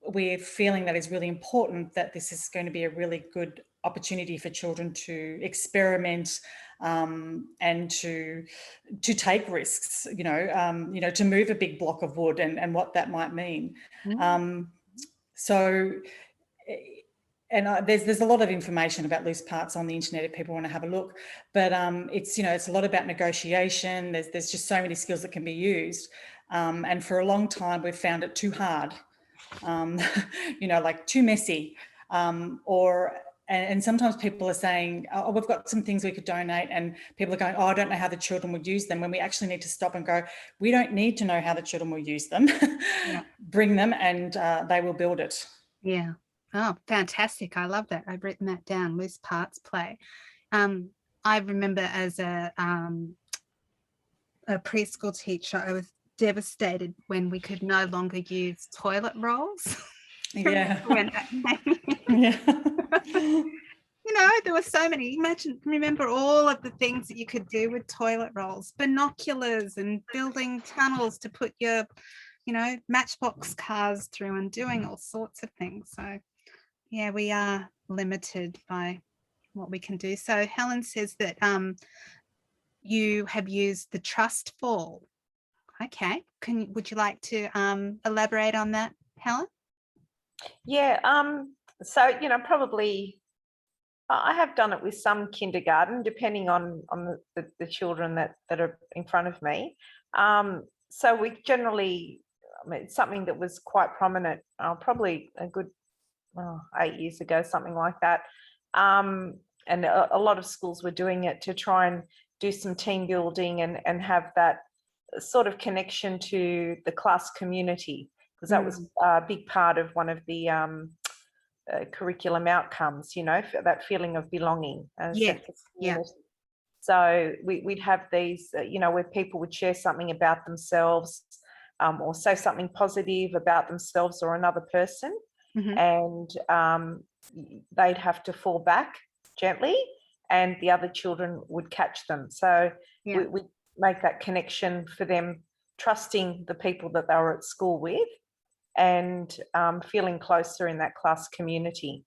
we're feeling that it's really important that this is going to be a really good opportunity for children to experiment and to take risks, you know, to move a big block of wood and what that might mean. So, and there's a lot of information about loose parts on the internet if people want to have a look, but it's, you know, it's a lot about negotiation. There's just so many skills that can be used. And for a long time, we've found it too hard, you know, like too messy, and sometimes people are saying, oh, we've got some things we could donate, and people are going, oh, I don't know how the children would use them, when we actually need to stop and go, we don't need to know how the children will use them. Yeah. Bring them and they will build it. Yeah. Oh, fantastic. I love that. I've written that down, loose parts play. I remember as a preschool teacher, I was devastated when we could no longer use toilet rolls. Yeah. Yeah. You know, there were so many. Remember all of the things that you could do with toilet rolls, binoculars and building tunnels to put your, you know, matchbox cars through and doing all sorts of things. So yeah, we are limited by what we can do. So Helen says that you have used the trust fall. Okay, would you like to elaborate on that, Helen? Yeah, so, you know, probably I have done it with some kindergarten, depending on the children that are in front of me. So we generally, mean, it's something that was quite prominent, probably a good 8 years ago, something like that. And a lot of schools were doing it to try and do some team building and have that sort of connection to the class community, because that was a big part of one of the curriculum outcomes, you know, that feeling of belonging. And Yeah, yeah. So we'd have these, you know, where people would share something about themselves, or say something positive about themselves or another person, and they'd have to fall back gently, and the other children would catch them. So we make that connection for them, trusting the people that they were at school with, and feeling closer in that class community.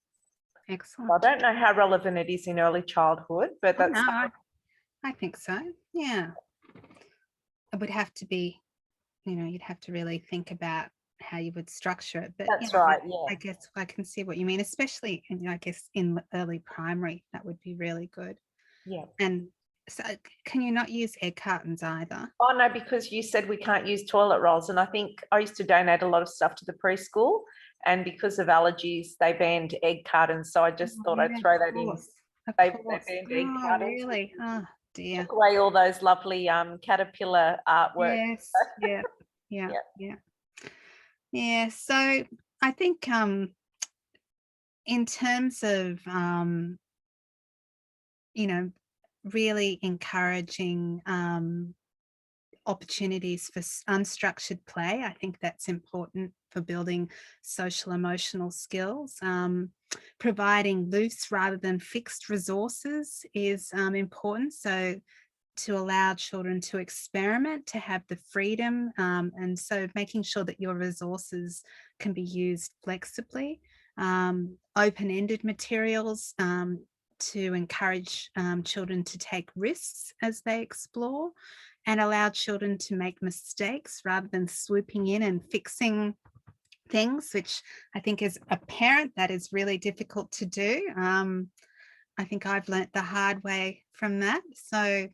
Excellent. I don't know how relevant it is in early childhood, but that's No, I think so. Yeah. It would have to be, you know, you'd have to really think about how you would structure it. But that's you know, right. Yeah. I guess I can see what you mean, especially in, I guess, in early primary, that would be really good. Yeah. And so can you not use egg cartons either? Oh no, because you said we can't use toilet rolls, and I think I used to donate a lot of stuff to the preschool, and because of allergies, they banned egg cartons. So I just thought I'd throw that in. They banned egg cartons. Really? Oh dear. Took away all those lovely caterpillar artwork. Yes. Yeah. So I think in terms of you know, really encouraging opportunities for unstructured play, I think that's important for building social emotional skills. Providing loose rather than fixed resources is important. So to allow children to experiment, to have the freedom, and so making sure that your resources can be used flexibly. Open-ended materials to encourage children to take risks as they explore, and allow children to make mistakes rather than swooping in and fixing things, which I think as a parent, that is really difficult to do. I think I've learnt the hard way from that. So,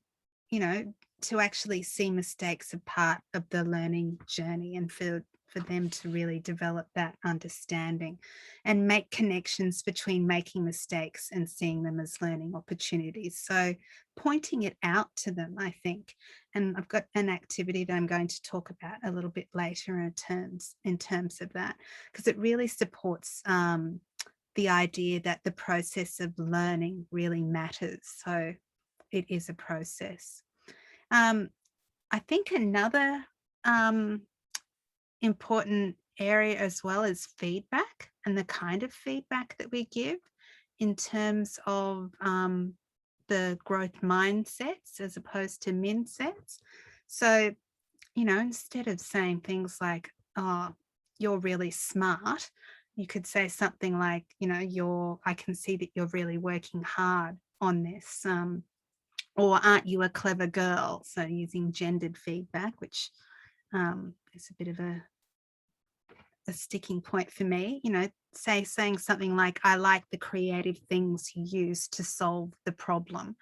you know, to actually see mistakes as part of the learning journey, and for them to really develop that understanding and make connections between making mistakes and seeing them as learning opportunities. So pointing it out to them, I think, and I've got an activity that I'm going to talk about a little bit later in terms of that, because it really supports the idea that the process of learning really matters. So it is a process. I think another important area as well is feedback, and the kind of feedback that we give in terms of the growth mindsets as opposed to min sets. So, you know, instead of saying things like, oh, you're really smart, you could say something like, you know, I can see that you're really working hard on this. Or aren't you a clever girl? So using gendered feedback, which is a bit of a sticking point for me, you know, saying something like, I like the creative things you use to solve the problem.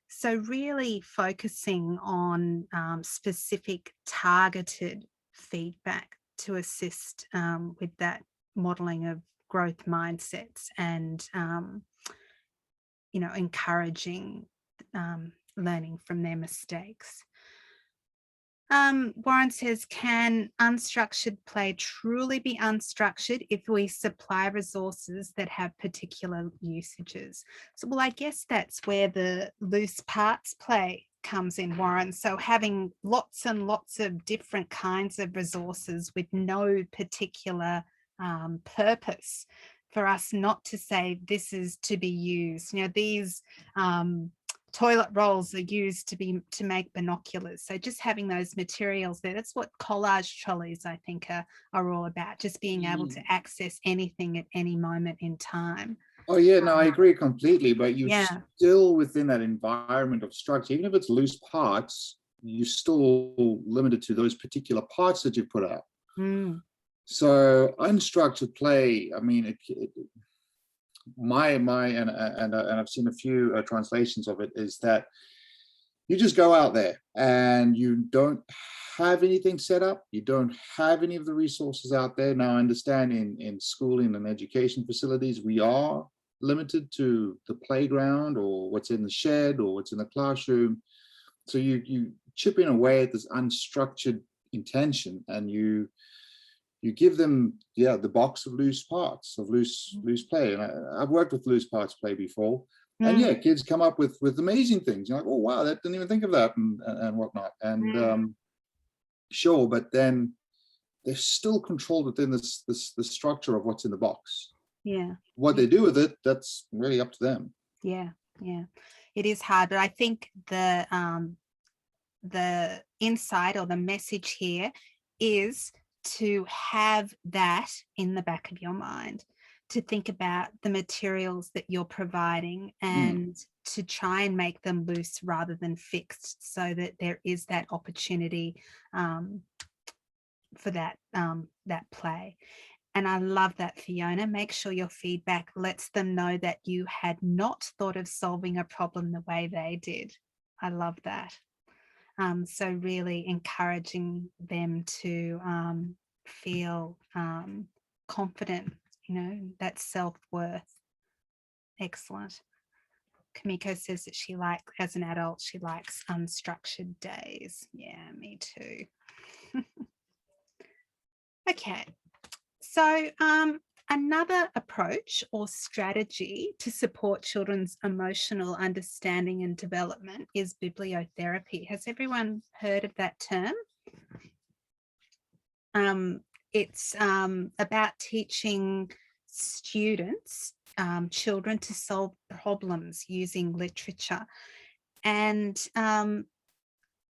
So really focusing on specific targeted feedback to assist with that modeling of growth mindsets, and, you know, encouraging learning from their mistakes. Warren says, can unstructured play truly be unstructured if we supply resources that have particular usages? So, well, I guess that's where the loose parts play comes in, Warren. So having lots and lots of different kinds of resources with no particular purpose, for us not to say this is to be used. You know, these toilet rolls are used to make binoculars. So just having those materials there, that's what collage trolleys, I think, are all about, just being able to access anything at any moment in time. Oh yeah, no, I agree completely, but you're still within that environment of structure. Even if it's loose parts, you're still limited to those particular parts that you put out. So unstructured play, I mean, and I've seen a few translations of it, is that you just go out there and you don't have anything set up. You don't have any of the resources out there. Now, I understand in schooling and education facilities, we are limited to the playground or what's in the shed or what's in the classroom. So you chip in away at this unstructured intention, and you give them, yeah, the box of loose parts, of loose play. And I've worked with loose parts play before. And yeah, kids come up with amazing things. You're like, oh wow, that didn't even think of that, and whatnot. And sure, but then they're still controlled within the structure of what's in the box. Yeah. What they do with it, that's really up to them. Yeah, yeah, it is hard, but I think the insight or the message here is to have that in the back of your mind, to think about the materials that you're providing and to try and make them loose rather than fixed, so that there is that opportunity for that play. And I love that, Fiona. Make sure your feedback lets them know that you had not thought of solving a problem the way they did. I love that. So really encouraging them to feel confident, that self-worth. Excellent. Kamiko says that she likes, as an adult, she likes unstructured days. Yeah, me too. Okay. So another approach or strategy to support children's emotional understanding and development is bibliotherapy. Has everyone heard of that term? It's about teaching students, children, to solve problems using literature. And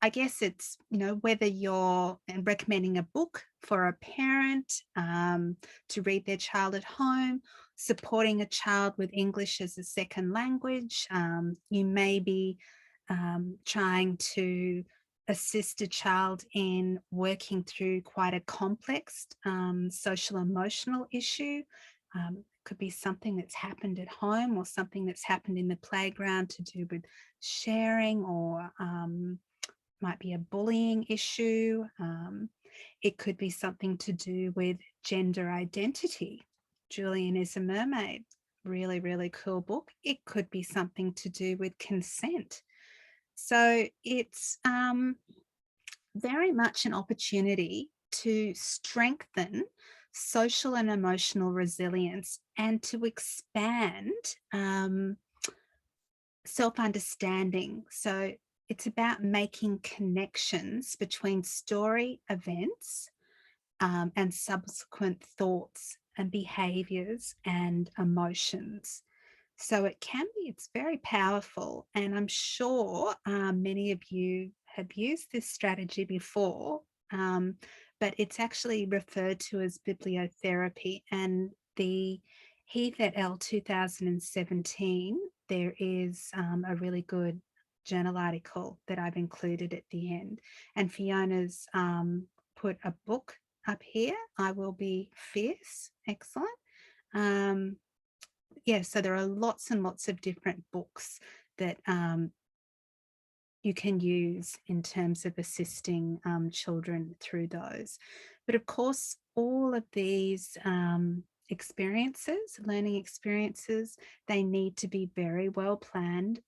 I guess it's, whether you're recommending a book for a parent to read their child at home, supporting a child with English as a second language, you may be trying to assist a child in working through quite a complex social emotional issue. Could be something that's happened at home or something that's happened in the playground to do with sharing, or might be a bullying issue. It could be something to do with gender identity. Julian is a Mermaid. Really, really cool book. It could be something to do with consent. So it's very much an opportunity to strengthen social and emotional resilience and to expand self-understanding. So it's about making connections between story events and subsequent thoughts and behaviors and emotions. So it's very powerful. And I'm sure many of you have used this strategy before, but it's actually referred to as bibliotherapy. And the Heath et al. 2017, there is a really good journal article that I've included at the end. And Fiona's put a book up here, I Will Be Fierce. Excellent. Yeah, so there are lots and lots of different books that you can use in terms of assisting children through those. But of course, all of these learning experiences, they need to be very well planned,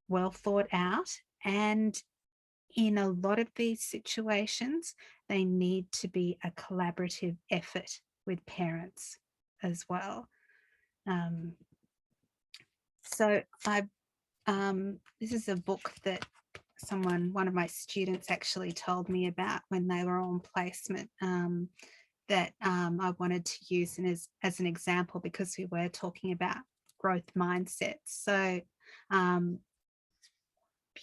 well thought out, and in a lot of these situations, they need to be a collaborative effort with parents as well. So this is a book that one of my students actually told me about when they were on placement, that I wanted to use as an example, because we were talking about growth mindsets. So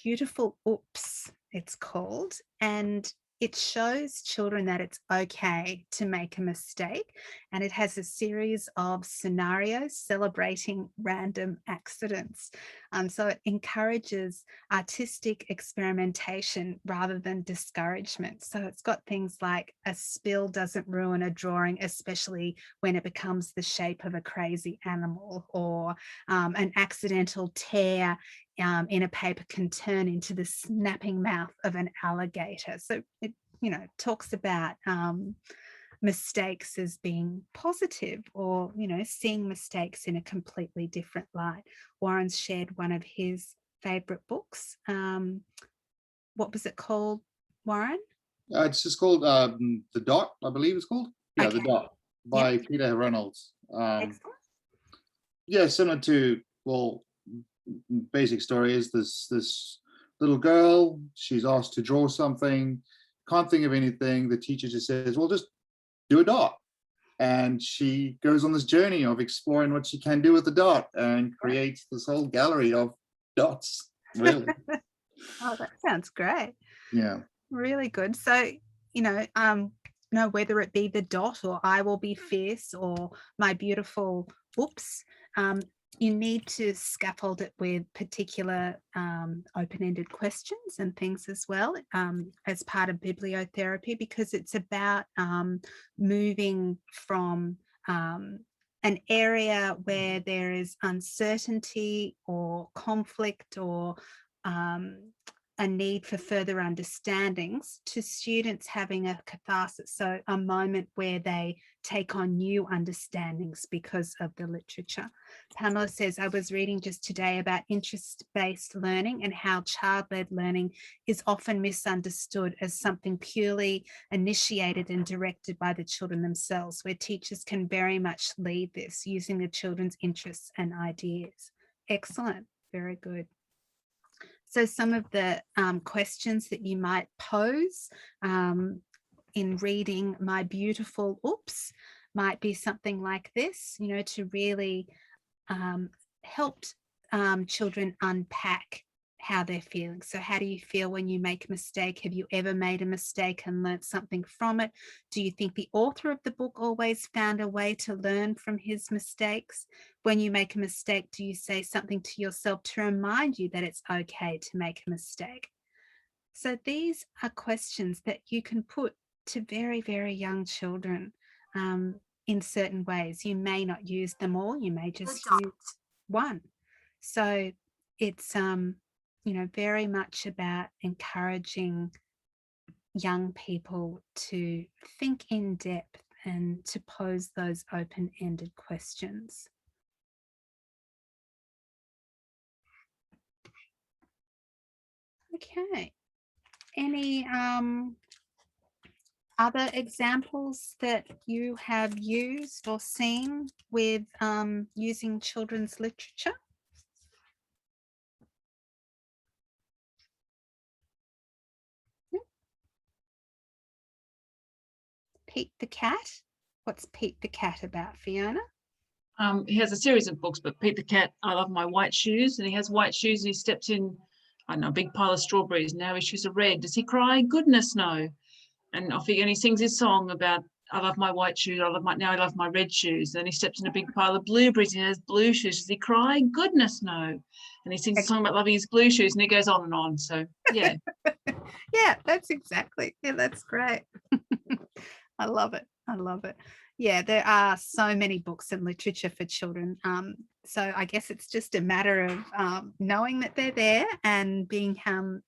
Beautiful Oops, it's called, and it shows children that it's okay to make a mistake, and it has a series of scenarios celebrating random accidents. So it encourages artistic experimentation rather than discouragement. So it's got things like a spill doesn't ruin a drawing, especially when it becomes the shape of a crazy animal, or an accidental tear in a paper can turn into the snapping mouth of an alligator. So it, talks about mistakes as being positive, or, seeing mistakes in a completely different light. Warren's shared one of his favorite books. What was it called, Warren? It's just called The Dot, I believe it's called. Yeah, The Okay. Dot by Peter Reynolds. Excellent. Yeah, similar to, well, basic story is this little girl, she's asked to draw something, can't think of anything. The teacher just says, well, just do a dot. And she goes on this journey of exploring what she can do with the dot and creates this whole gallery of dots, really. Oh, that sounds great. Yeah. Really good. So, whether it be the dot, or I Will Be Fierce, or My Beautiful Oops, you need to scaffold it with particular open-ended questions and things as well, as part of bibliotherapy, because it's about moving from an area where there is uncertainty or conflict, or a need for further understandings, to students having a catharsis, so a moment where they take on new understandings because of the literature. Pamela says, I was reading just today about interest-based learning and how child-led learning is often misunderstood as something purely initiated and directed by the children themselves, where teachers can very much lead this using the children's interests and ideas. Excellent, very good. So some of the questions that you might pose in reading My Beautiful Oops might be something like this, to really help children unpack how they're feeling. So how do you feel when you make a mistake? Have you ever made a mistake and learned something from it? Do you think the author of the book always found a way to learn from his mistakes? When you make a mistake, do you say something to yourself to remind you that it's okay to make a mistake? So these are questions that you can put to very, very young children in certain ways. You may not use them all, you may just use one. So it's very much about encouraging young people to think in depth and to pose those open-ended questions. Okay. Any other examples that you have used or seen with using children's literature? Pete the Cat. What's Pete the Cat about, Fiona? He has a series of books, but Pete the Cat, I Love My White Shoes, and he has white shoes and he steps in, I don't know, a big pile of strawberries. Now his shoes are red. Does he cry? Goodness, no. And off he sings his song about, I love my white shoes. Now I love my red shoes. Then he steps in a big pile of blueberries. He has blue shoes. Does he cry? Goodness, no. And he sings a song about loving his blue shoes, and he goes on and on. So yeah. Yeah, that's great. I love it. I love it. Yeah, there are so many books and literature for children. So I guess it's just a matter of knowing that they're there and being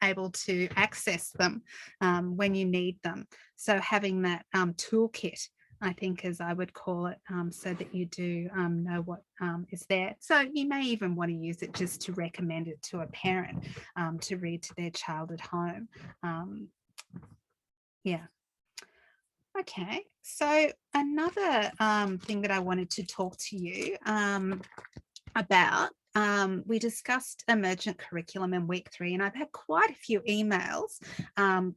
able to access them when you need them. So having that toolkit, I think, as I would call it, so that you do know what is there. So you may even want to use it just to recommend it to a parent to read to their child at home. Yeah. Okay, so another thing that I wanted to talk to you about, we discussed emergent curriculum in week 3, and I've had quite a few emails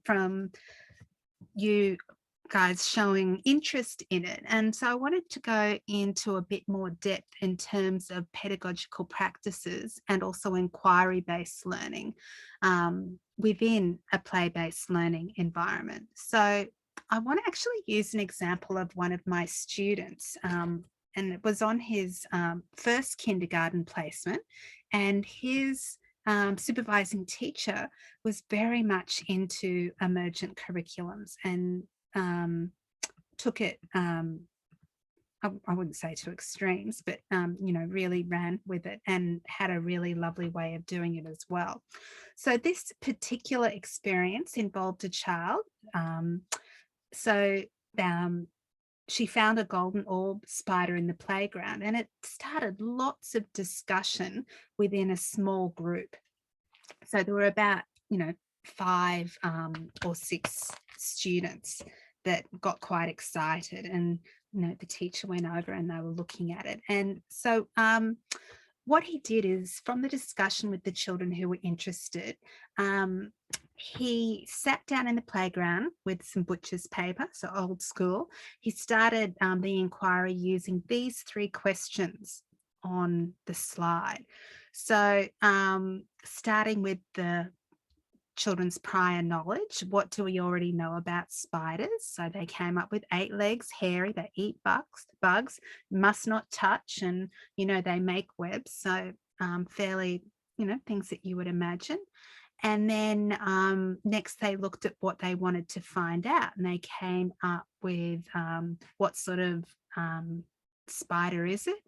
from you guys showing interest in it. And so I wanted to go into a bit more depth in terms of pedagogical practices and also inquiry-based learning within a play-based learning environment. So I want to actually use an example of one of my students and it was on his first kindergarten placement, and his supervising teacher was very much into emergent curriculums and took it, I wouldn't say to extremes, but, you know, really ran with it and had a really lovely way of doing it as well. So this particular experience involved a child. So she found a golden orb spider in the playground, and it started lots of discussion within a small group. So there were about, you know, 5 or 6 students that got quite excited, and you know, the teacher went over and they were looking at it. And so what he did is, from the discussion with the children who were interested, he sat down in the playground with some butcher's paper, so old school. He started the inquiry using these 3 questions on the slide. So starting with the children's prior knowledge, what do we already know about spiders? So they came up with 8 legs, hairy, they eat bugs, must not touch, and you know, they make webs. So fairly, you know, things that you would imagine. And then next they looked at what they wanted to find out, and they came up with what sort of spider is it?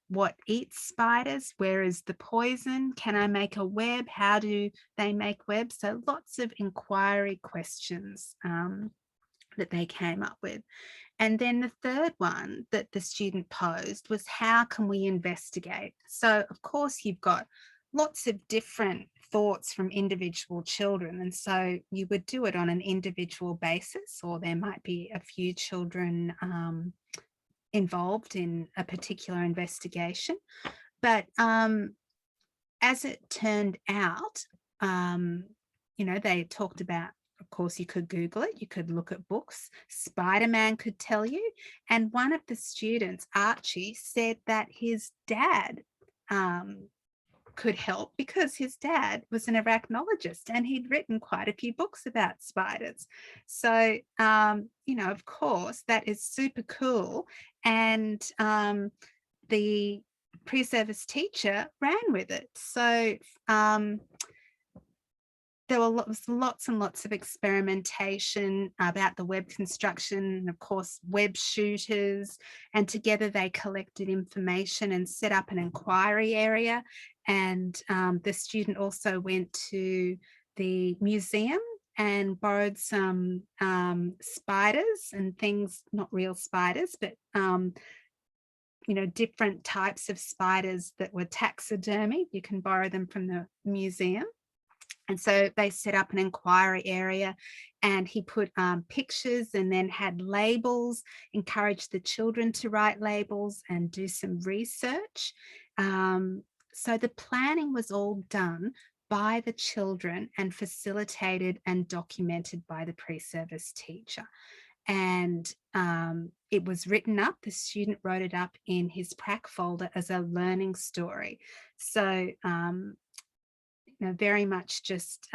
What eats spiders? Where is the poison? Can I make a web? How do they make webs? So lots of inquiry questions that they came up with. And then the third one that the student posed was, how can we investigate? So of course you've got lots of different thoughts from individual children, and so you would do it on an individual basis, or there might be a few children involved in a particular investigation. But as it turned out, you know, they talked about, of course, you could Google it, you could look at books, Spider-Man could tell you. And one of the students, Archie, said that his dad could help, because his dad was an arachnologist and he'd written quite a few books about spiders. So, you know, of course, that is super cool. And the pre-service teacher ran with it. So there were lots and lots of experimentation about the web construction, and of course web shooters, and together they collected information and set up an inquiry area. And the student also went to the museum and borrowed some spiders and things, not real spiders, but you know, different types of spiders that were taxidermy. You can borrow them from the museum. And so they set up an inquiry area, and he put pictures and then had labels, encouraged the children to write labels and do some research. So the planning was all done by the children and facilitated and documented by the pre-service teacher. And it was written up, the student wrote it up in his prac folder as a learning story. So you know, very much just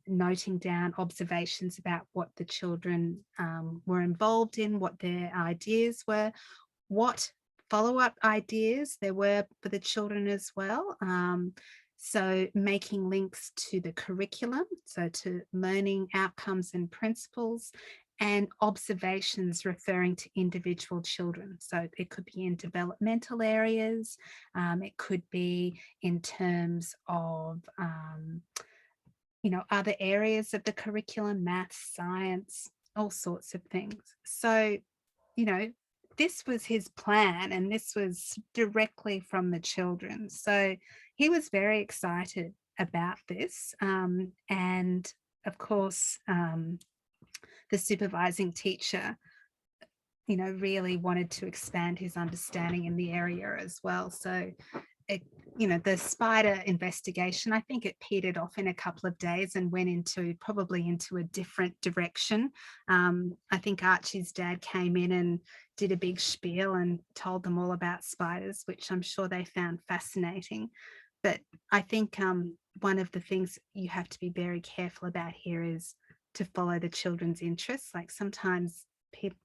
noting down observations about what the children were involved in, what their ideas were, what follow-up ideas there were for the children as well. So making links to the curriculum, so to learning outcomes and principles, and observations referring to individual children. So it could be in developmental areas, it could be in terms of, you know, other areas of the curriculum, maths, science, all sorts of things. So, you know, this was his plan, and this was directly from the children. So he was very excited about this. And of course, the supervising teacher, you know, really wanted to expand his understanding in the area as well. So, it, you know, the spider investigation, I think it petered off in a couple of days and went into probably into a different direction. I think Archie's dad came in and did a big spiel and told them all about spiders, which I'm sure they found fascinating. But I think one of the things you have to be very careful about here is to follow the children's interests. Like sometimes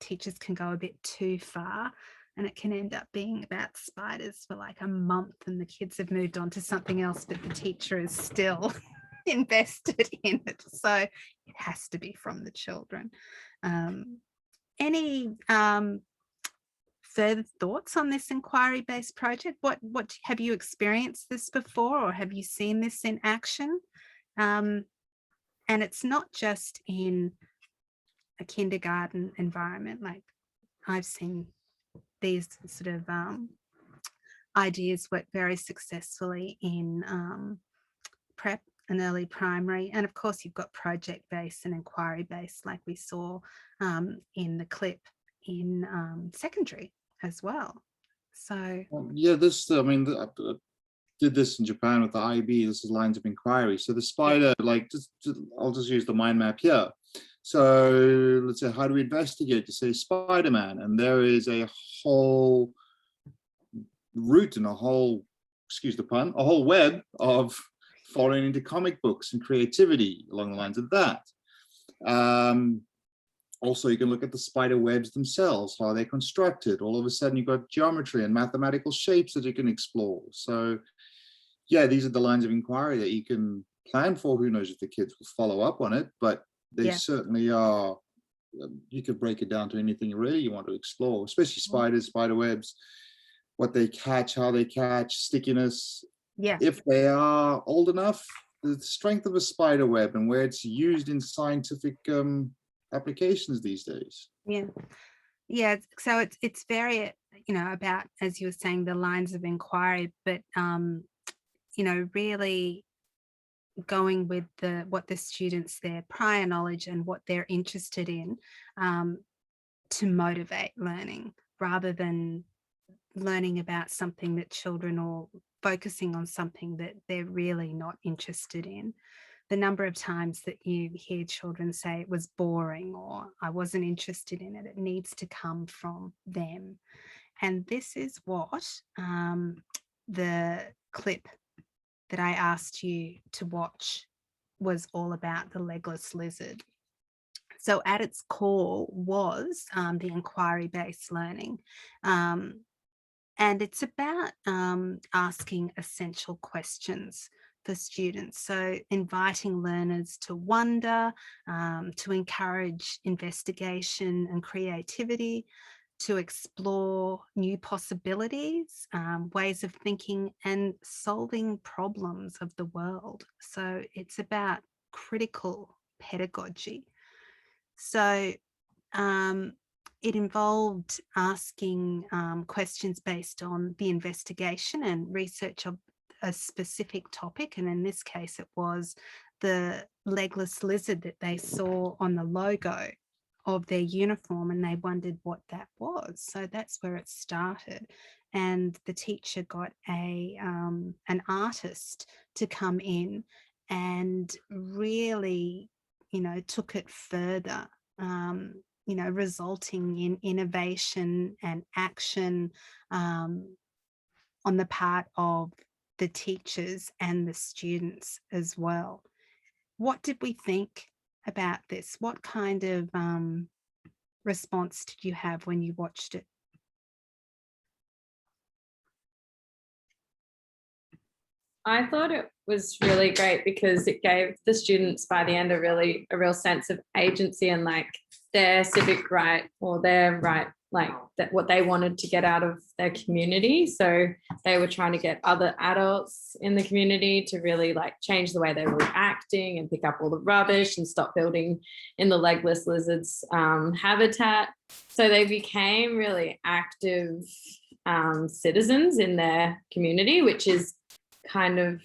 teachers can go a bit too far and it can end up being about spiders for like a month and the kids have moved on to something else, but the teacher is still invested in it. So it has to be from the children. Any further thoughts on this inquiry-based project? What have you experienced this before, or have you seen this in action? And it's not just in a kindergarten environment. Like, I've seen these sort of ideas work very successfully in prep and early primary. And of course, you've got project-based and inquiry-based, like we saw in the clip in secondary as well. So Yeah, this, I mean, I did this in Japan with the IB. This is lines of inquiry. So the spider, like, I'll just use the mind map here. So let's say, how do we investigate? To say Spider-Man, and there is a whole route and a whole, excuse the pun, a whole web of following into comic books and creativity along the lines of that. Also, you can look at the spider webs themselves, how they're constructed. All of a sudden, you've got geometry and mathematical shapes that you can explore. So yeah, these are the lines of inquiry that you can plan for. Who knows if the kids will follow up on it, but they certainly are. You could break it down to anything really you want to explore, especially spiders, spider webs, what they catch, how they catch, stickiness. yeah, If they are old enough, the strength of a spider web and where it's used in scientific applications these days. yeah. So it's very, you know, about, as you were saying, the lines of inquiry, but you know, really going with what the students, their prior knowledge and what they're interested in, to motivate learning, rather than learning about something that children, or focusing on something that they're really not interested in. The number of times that you hear children say it was boring, or I wasn't interested in it, it needs to come from them. And this is what the clip that I asked you to watch was all about, the legless lizard. So at its core was the inquiry-based learning. And it's about asking essential questions for students. So inviting learners to wonder, to encourage investigation and creativity, to explore new possibilities, ways of thinking and solving problems of the world. So it's about critical pedagogy. So it involved asking questions based on the investigation and research of a specific topic. And in this case, it was the legless lizard that they saw on the logo of their uniform, and they wondered what that was. So that's where it started. And the teacher got an artist to come in and really, you know, took it further, you know, resulting in innovation and action on the part of the teachers and the students as well. What did we think about this? What kind of response did you have when you watched it? I thought it was really great because it gave the students by the end a real sense of agency and like their civic right, or their right, like that what they wanted to get out of their community. So they were trying to get other adults in the community to really like change the way they were acting and pick up all the rubbish and stop building in the legless lizard's habitat. So they became really active citizens in their community, which is kind of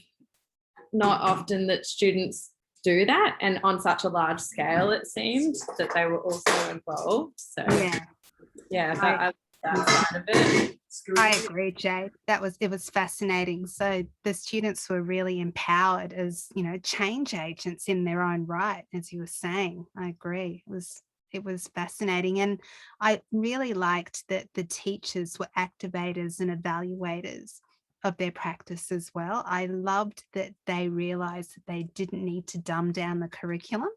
not often that students do that, and on such a large scale it seemed that they were also involved. So yeah, I that side of it. I agree, Jade. It was fascinating. So the students were really empowered as, you know, change agents in their own right, as you were saying. I agree. It was fascinating. And I really liked that the teachers were activators and evaluators of their practice as well. I loved that they realized that they didn't need to dumb down the curriculum.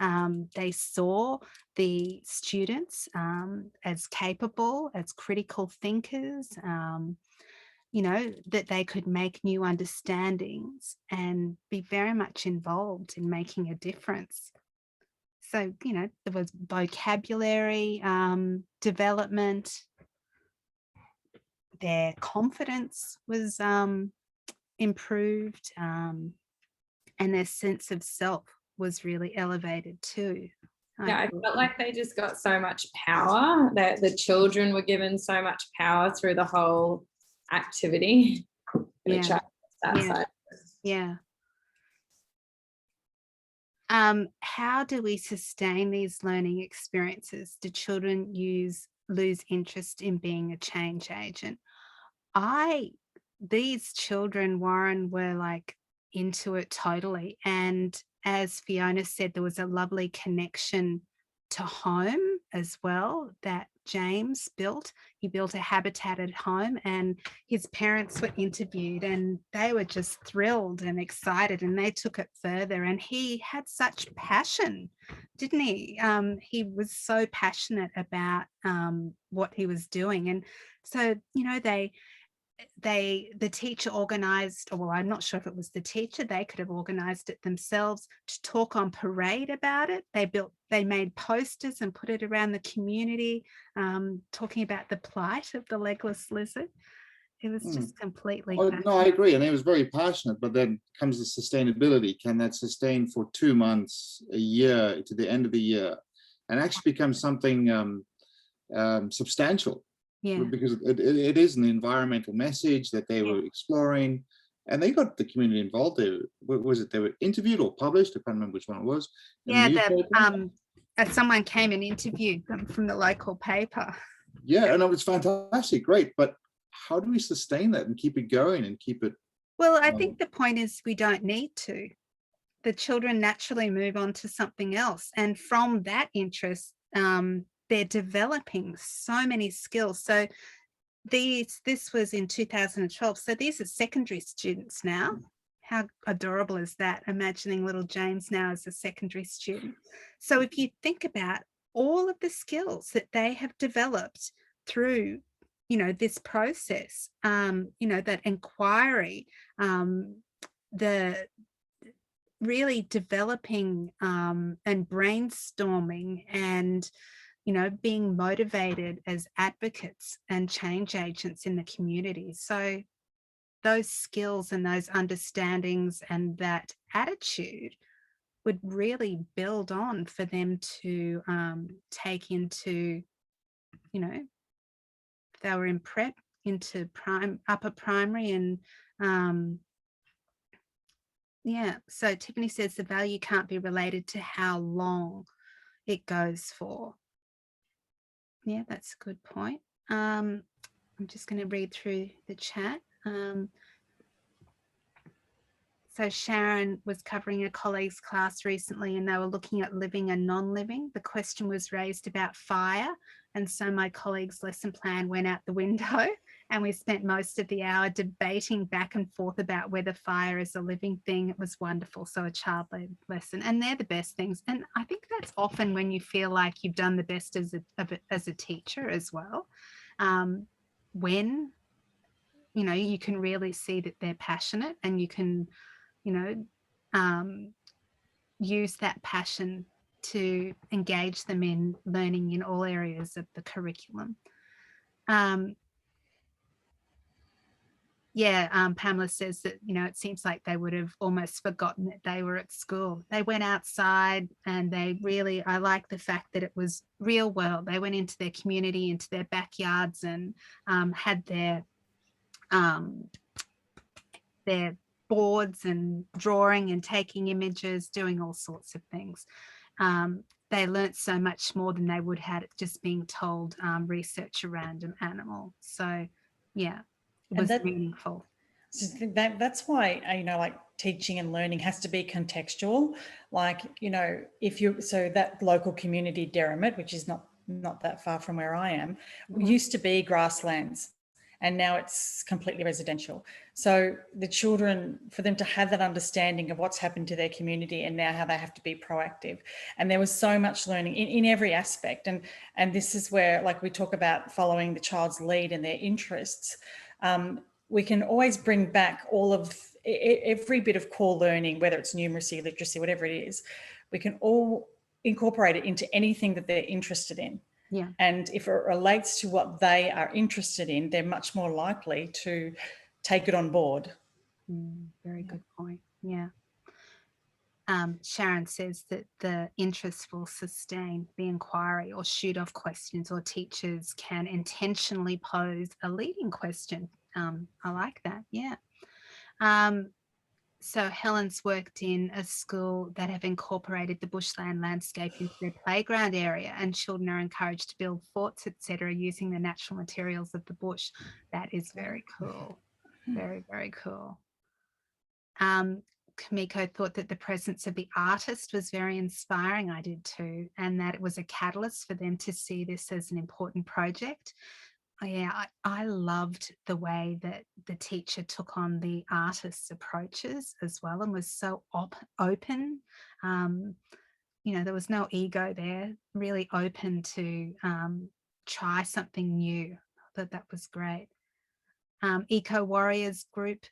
They saw the students as capable, as critical thinkers, you know, that they could make new understandings and be very much involved in making a difference. So, you know, there was vocabulary development, their confidence was improved, and their sense of self was really elevated too. Yeah, I felt like they just got so much power, that the children were given so much power through the whole activity. Which Yeah. that Yeah. side. Yeah. How do we sustain these learning experiences? Do children lose interest in being a change agent? These children, Warren, were like into it totally. And as Fiona said, there was a lovely connection to home as well that James built. He built a habitat at home, and his parents were interviewed, and they were just thrilled and excited, and they took it further. And he had such passion, didn't he? He was so passionate about what he was doing. And so, you know, the teacher organized, or well, I'm not sure if it was the teacher, they could have organized it themselves to talk on parade about it. They made posters and put it around the community, talking about the plight of the legless lizard. It was just completely Oh, no, I agree. And he was very passionate, but then comes the sustainability. Can that sustain for 2 months, a year, to the end of the year, and actually become something substantial? Yeah. Because it is an environmental message that they were exploring, and they got the community involved. What was it? They were interviewed or published. I can't remember which one it was. Yeah, someone came and interviewed them from the local paper. Yeah, and it was fantastic, great. But how do we sustain that and keep it going and keep it? Well, I think the point is we don't need to. The children naturally move on to something else, and from that interest, they're developing so many skills. So this was in 2012. So these are secondary students now. How adorable is that? Imagining little James now as a secondary student. So if you think about all of the skills that they have developed through, you know, this process, you know, that inquiry, the really developing and brainstorming and, you know, being motivated as advocates and change agents in the community. So those skills and those understandings and that attitude would really build on for them to take into, you know, if they were in prep, into upper primary. And yeah, so Tiffany says the value can't be related to how long it goes for. Yeah, that's a good point. I'm just going to read through the chat. So Sharon was covering a colleague's class recently, and they were looking at living and non-living. The question was raised about fire, and so my colleague's lesson plan went out the window, and we spent most of the hour debating back and forth about whether fire is a living thing. It was wonderful. So a child-led lesson, and they're the best things. And I think that's often when you feel like you've done the best as a teacher as well, when, you know, you can really see that they're passionate, and you can, you know, use that passion to engage them in learning in all areas of the curriculum. Pamela says that, you know, it seems like they would have almost forgotten that they were at school. They went outside, and I like the fact that it was real world. They went into their community, into their backyards, and had their boards and drawing and taking images, doing all sorts of things. They learnt so much more than they would have just being told research a random animal. So yeah, it was meaningful. That's why, you know, like teaching and learning has to be contextual. Like, you know, so that local community, Derrimut, which is not that far from where I am, used to be grasslands. and now it's completely residential. So the children, for them to have that understanding of what's happened to their community and now how they have to be proactive. And there was so much learning in every aspect. And this is where, like we talk about following the child's lead and their interests, we can always bring back all of every bit of core learning, whether it's numeracy, literacy, whatever it is, we can all incorporate it into anything that they're interested in. Yeah. And if it relates to what they are interested in, they're much more likely to take it on board. Very good point. Yeah. Sharon says that the interest will sustain the inquiry or shoot off questions, or teachers can intentionally pose a leading question. I like that. Yeah. So Helen's worked in a school that have incorporated the bushland landscape into their playground area, and children are encouraged to build forts, etc., using the natural materials of the bush. That is very cool. Very, very cool. Kamiko thought that the presence of the artist was very inspiring. I did too, and that it was a catalyst for them to see this as an important project. Yeah, I loved the way that the teacher took on the artist's approaches as well, and was so open. You know, there was no ego there, really open to try something new. That was great. Eco Warriors group,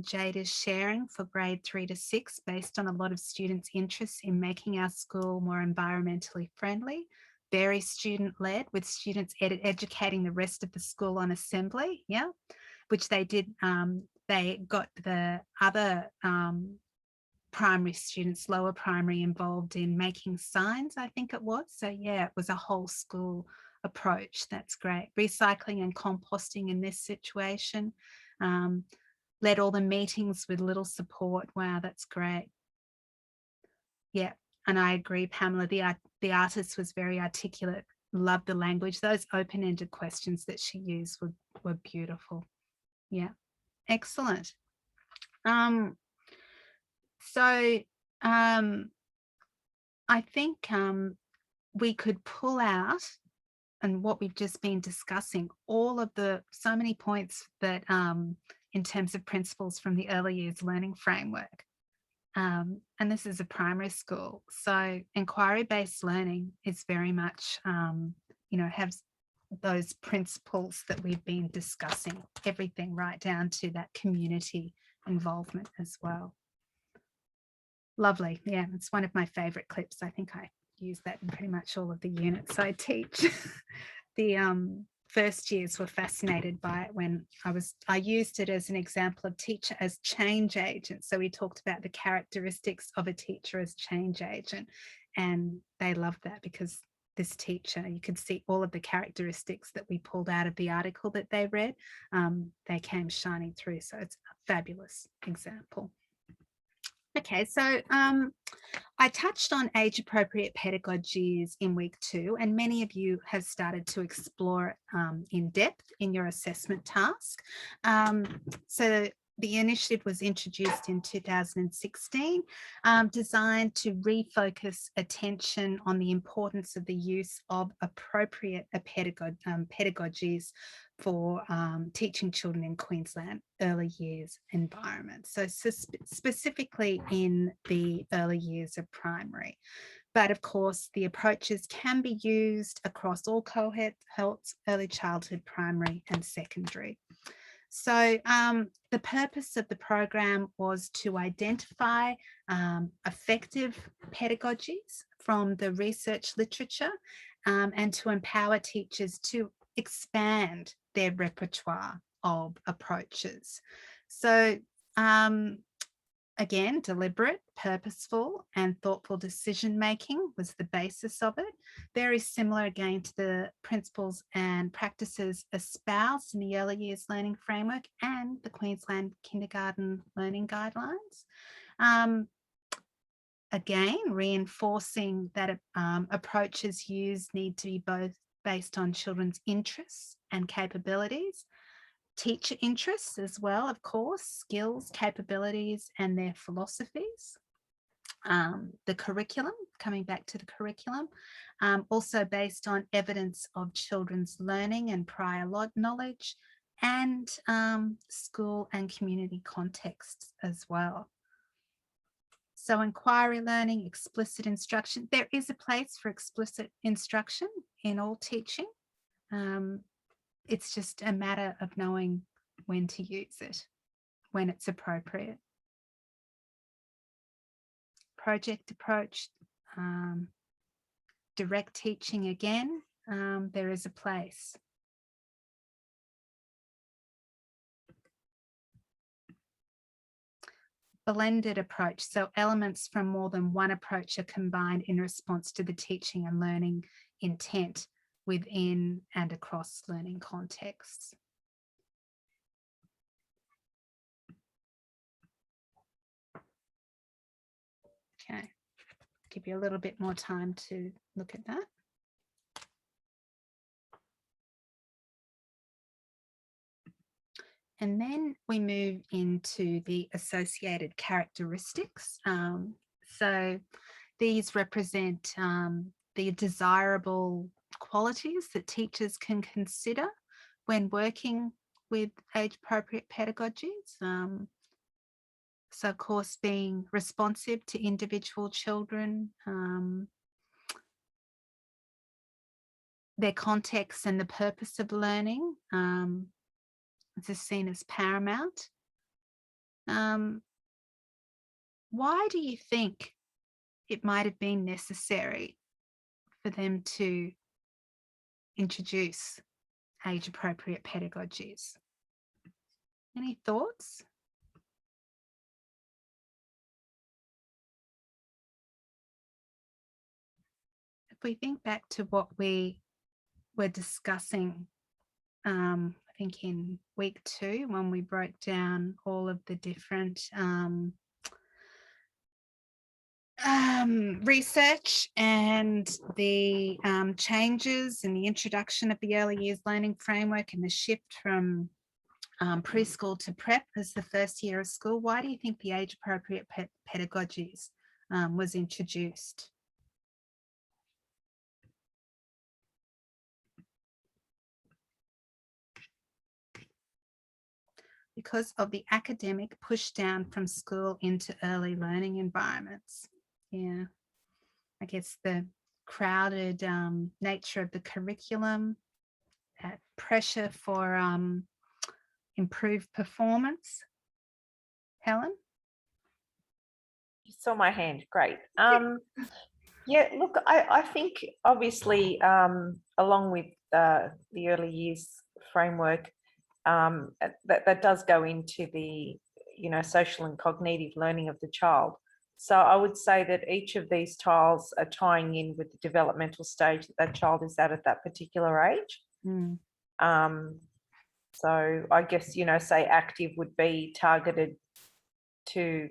Jade is sharing for grade 3 to 6 based on a lot of students' interests in making our school more environmentally friendly. Very student-led, with students educating the rest of the school on assembly, yeah, which they did. They got the other primary students, lower primary, involved in making signs, I think it was. So yeah, it was a whole school approach. That's great. Recycling and composting in this situation. Led all the meetings with little support. Wow, that's great. Yeah, and I agree, Pamela, the artist was very articulate, loved the language. Those open-ended questions that she used were beautiful. Yeah, excellent. So I think we could pull out, and what we've just been discussing, all of so many points that in terms of principles from the early years learning framework. And this is a primary school. So inquiry-based learning is very much, you know, has those principles that we've been discussing, everything right down to that community involvement as well. Lovely. Yeah, it's one of my favorite clips. I think I use that in pretty much all of the units I teach. The first years were fascinated by it when I used it as an example of teacher as change agent. So we talked about the characteristics of a teacher as change agent, and they loved that because this teacher, you could see all of the characteristics that we pulled out of the article that they read. They came shining through. So it's a fabulous example. Okay, so I touched on age-appropriate pedagogies in week 2, and many of you have started to explore it in depth in your assessment task. So the initiative was introduced in 2016, designed to refocus attention on the importance of the use of appropriate pedagogies for teaching children in Queensland early years environments. So specifically in the early years of primary. But of course, the approaches can be used across all cohorts, early childhood, primary and secondary. So the purpose of the program was to identify effective pedagogies from the research literature and to empower teachers to expand their repertoire of approaches. So again, deliberate, purposeful and thoughtful decision making was the basis of it. Very similar again to the principles and practices espoused in the early years learning framework and the Queensland Kindergarten Learning Guidelines. Again, reinforcing that approaches used need to be both based on children's interests and capabilities, teacher interests as well, of course, skills, capabilities, and their philosophies. The curriculum, coming back to the curriculum, also based on evidence of children's learning and prior knowledge, and school and community contexts as well. So inquiry learning, explicit instruction. There is a place for explicit instruction in all teaching. It's just a matter of knowing when to use it, when it's appropriate. Project approach, direct teaching again, there is a place. Blended approach, so elements from more than one approach are combined in response to the teaching and learning intent within and across learning contexts. Okay, give you a little bit more time to look at that. And then we move into the associated characteristics. So these represent the desirable qualities that teachers can consider when working with age-appropriate pedagogies. So of course, being responsive to individual children, their context and the purpose of learning. This is seen as paramount. Why do you think it might have been necessary for them to introduce age-appropriate pedagogies? Any thoughts? If we think back to what we were discussing, I think in week 2, when we broke down all of the different research and the changes in the introduction of the early years learning framework and the shift from preschool to prep as the first year of school, why do you think the age-appropriate pedagogies was introduced? Because of the academic push down from school into early learning environments. Yeah, I guess the crowded nature of the curriculum, that pressure for improved performance. Helen? You saw my hand, great. Yeah, look, I think obviously along with the early years framework, that does go into the, social and cognitive learning of the child. So I would say that each of these tiles are tying in with the developmental stage that child is at that particular age. So I guess, say active would be targeted to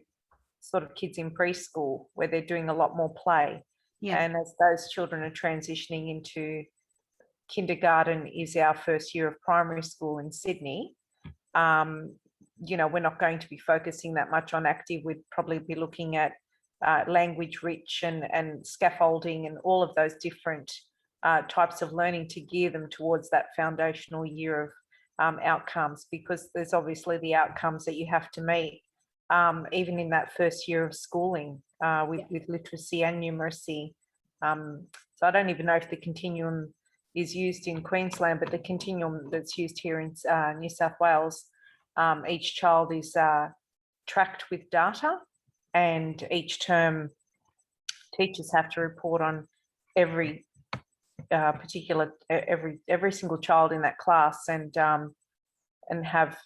sort of kids in preschool where they're doing a lot more play. Yeah. And as those children are transitioning into kindergarten is our first year of primary school in Sydney. We're not going to be focusing that much on active. We'd probably be looking at language rich and scaffolding and all of those different types of learning to gear them towards that foundational year of outcomes, because there's obviously the outcomes that you have to meet even in that first year of schooling with literacy and numeracy. So I don't even know if the continuum is used in Queensland, but the continuum that's used here in New South Wales, each child is tracked with data, and each term teachers have to report on every every single child in that class, and have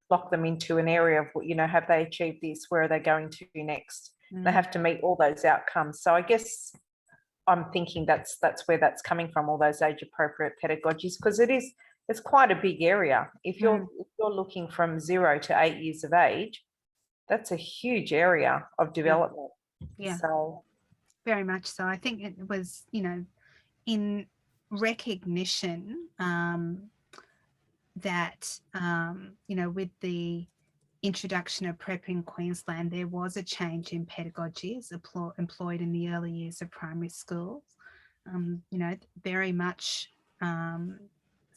lock them into an area of, have they achieved this? Where are they going to next? They have to meet all those outcomes. So I guess I'm thinking that's where that's coming from, all those age appropriate pedagogies, because it's quite a big area. If you're looking from 0 to 8 years of age, that's a huge area of development. Yeah. So very much so. I think it was, in recognition that, with the introduction of prep in Queensland, there was a change in pedagogies employed in the early years of primary schools. Very much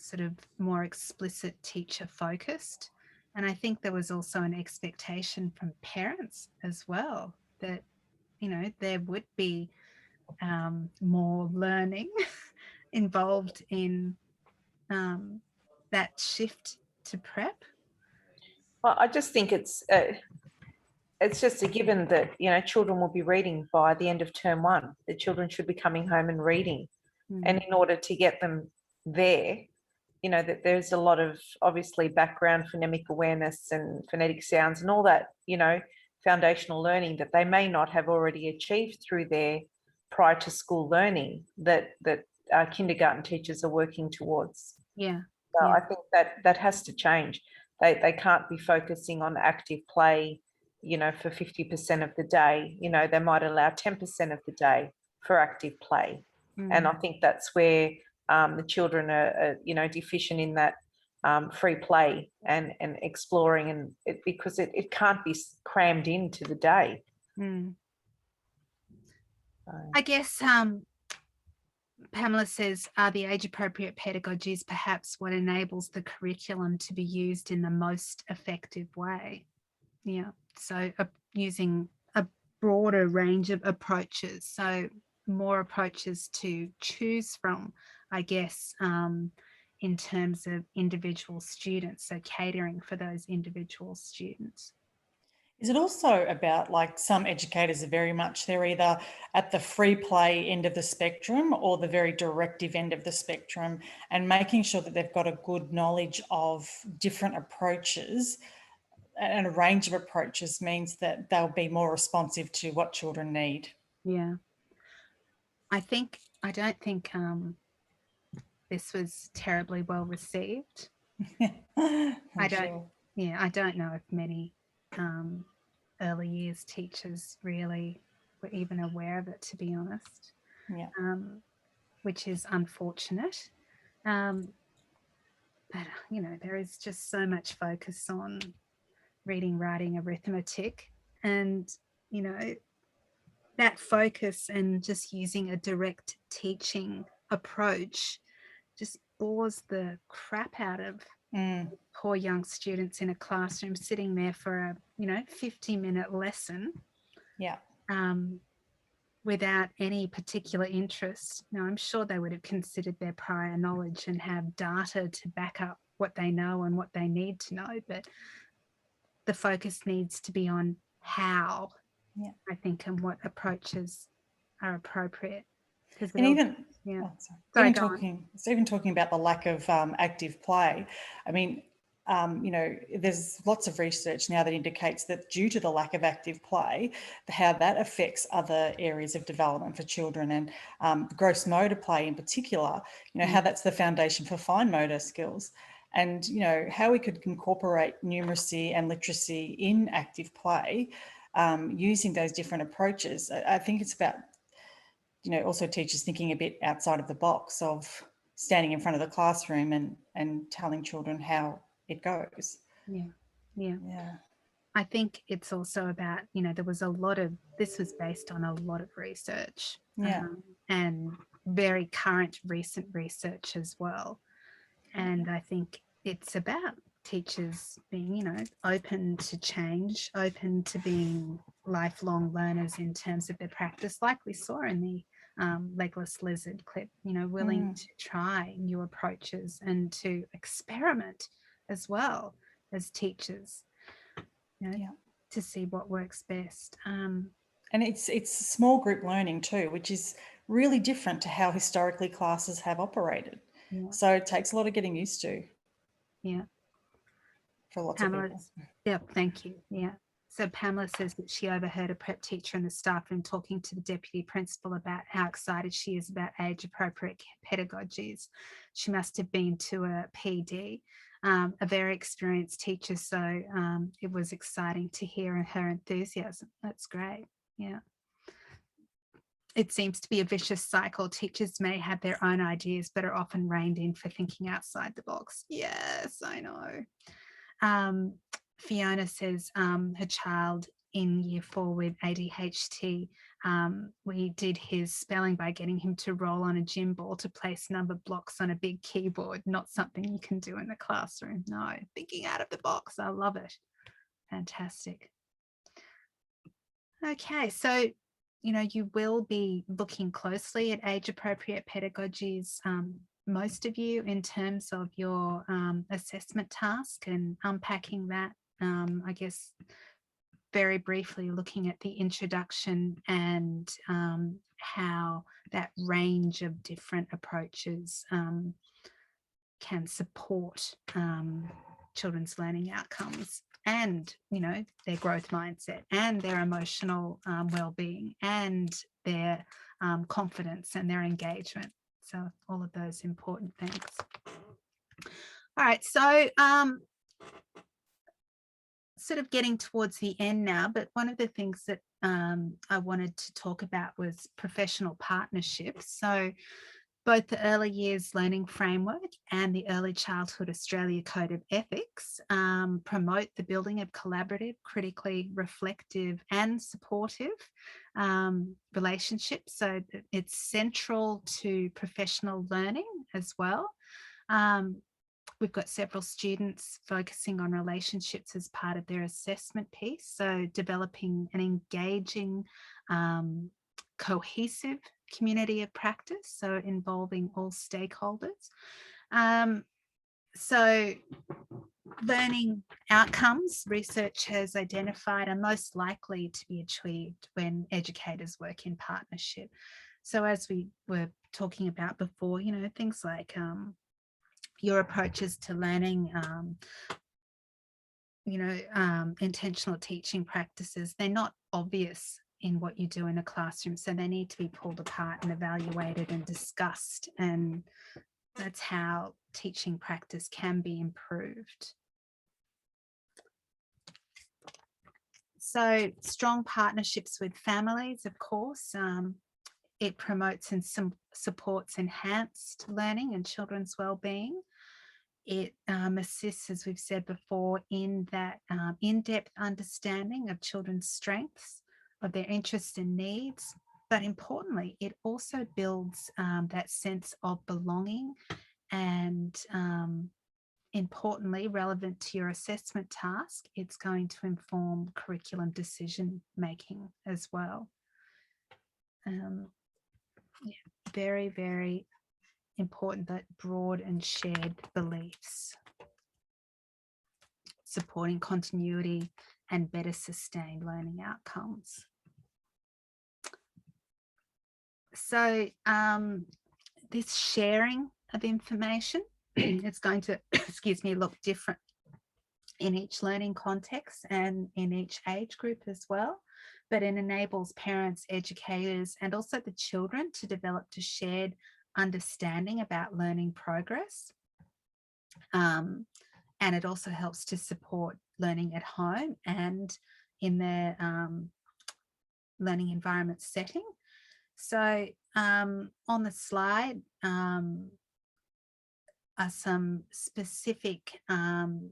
sort of more explicit teacher focused. And I think there was also an expectation from parents as well that, there would be more learning involved in that shift to prep. Well, I just think it's just a given that, children will be reading by the end of term 1. The children should be coming home and reading. And in order to get them there, that there's a lot of obviously background phonemic awareness and phonetic sounds and all that, foundational learning that they may not have already achieved through their prior to school learning that kindergarten teachers are working towards. Yeah. So Yeah. I think that has to change. They can't be focusing on active play, for 50% of the day. They might allow 10% of the day for active play. And I think that's where the children are deficient in that free play and exploring, and because it can't be crammed into the day. I guess Pamela says, are the age-appropriate pedagogies perhaps what enables the curriculum to be used in the most effective way? Yeah, so using a broader range of approaches, so more approaches to choose from, I guess, in terms of individual students, so catering for those individual students. Is it also about, like, some educators are very much, they're either at the free play end of the spectrum or the very directive end of the spectrum, and making sure that they've got a good knowledge of different approaches and a range of approaches means that they'll be more responsive to what children need. Yeah. I don't think this was terribly well received. I don't know if many early years teachers really were even aware of it, to be honest. Yeah. Which is unfortunate. But there is just so much focus on reading, writing, arithmetic, and that focus and just using a direct teaching approach just bores the crap out of poor young students in a classroom sitting there for a 50-minute lesson. Yeah. Without any particular interest. Now, I'm sure they would have considered their prior knowledge and have data to back up what they know and what they need to know, but the focus needs to be on how, I think, and what approaches are appropriate. And even even talking about the lack of active play, I mean, there's lots of research now that indicates that due to the lack of active play, how that affects other areas of development for children, and gross motor play in particular, how that's the foundation for fine motor skills, and how we could incorporate numeracy and literacy in active play using those different approaches. I think it's about also teachers thinking a bit outside of the box of standing in front of the classroom and telling children how it goes. Yeah. I think it's also about, there was this was based on a lot of research and very current recent research as well. And I think it's about teachers being, open to change, open to being lifelong learners in terms of their practice, like we saw in the legless lizard clip, willing to try new approaches and to experiment as well as teachers, to see what works best. And it's small group learning too, which is really different to how historically classes have operated. So it takes a lot of getting used to. For lots of people. Yeah, thank you. Yeah. So Pamela says that she overheard a prep teacher in the staff room talking to the deputy principal about how excited she is about age-appropriate pedagogies. She must have been to a PD, a very experienced teacher, so it was exciting to hear her enthusiasm. That's great. Yeah. It seems to be a vicious cycle. Teachers may have their own ideas, but are often reined in for thinking outside the box. Yes, I know. Fiona says her child in year 4 with ADHD, we did his spelling by getting him to roll on a gym ball to place number blocks on a big keyboard, not something you can do in the classroom. No, thinking out of the box. I love it. Fantastic. Okay, so, you know, you will be looking closely at age-appropriate pedagogies, most of you, in terms of your assessment task and unpacking that, I guess, very briefly looking at the introduction and how that range of different approaches can support children's learning outcomes and, you know, their growth mindset and their emotional well-being and their confidence and their engagement. So all of those important things. All right, so sort of getting towards the end now, but one of the things that I wanted to talk about was professional partnerships. So both the Early Years Learning Framework and the Early Childhood Australia Code of Ethics promote the building of collaborative, critically reflective and supportive relationships. So it's central to professional learning as well. We've got several students focusing on relationships as part of their assessment piece. So developing an engaging, cohesive community of practice, so involving all stakeholders. So learning outcomes, research has identified, are most likely to be achieved when educators work in partnership. So as we were talking about before, you know, things like your approaches to learning, you know, intentional teaching practices, they're not obvious in what you do in a classroom. So they need to be pulled apart and evaluated and discussed. And that's how teaching practice can be improved. So strong partnerships with families, of course. It promotes and supports enhanced learning and children's well-being. It assists, as we've said before, in that in-depth understanding of children's strengths, of their interests and needs. But importantly, it also builds that sense of belonging and importantly, relevant to your assessment task, it's going to inform curriculum decision making as well. Yeah, very, very important, that broad and shared beliefs, supporting continuity and better sustained learning outcomes. So this sharing of information, it's going to, excuse me, look different in each learning context and in each age group as well. But it enables parents, educators, and also the children to develop a shared understanding about learning progress. And it also helps to support learning at home and in their learning environment setting. So on the slide are some specific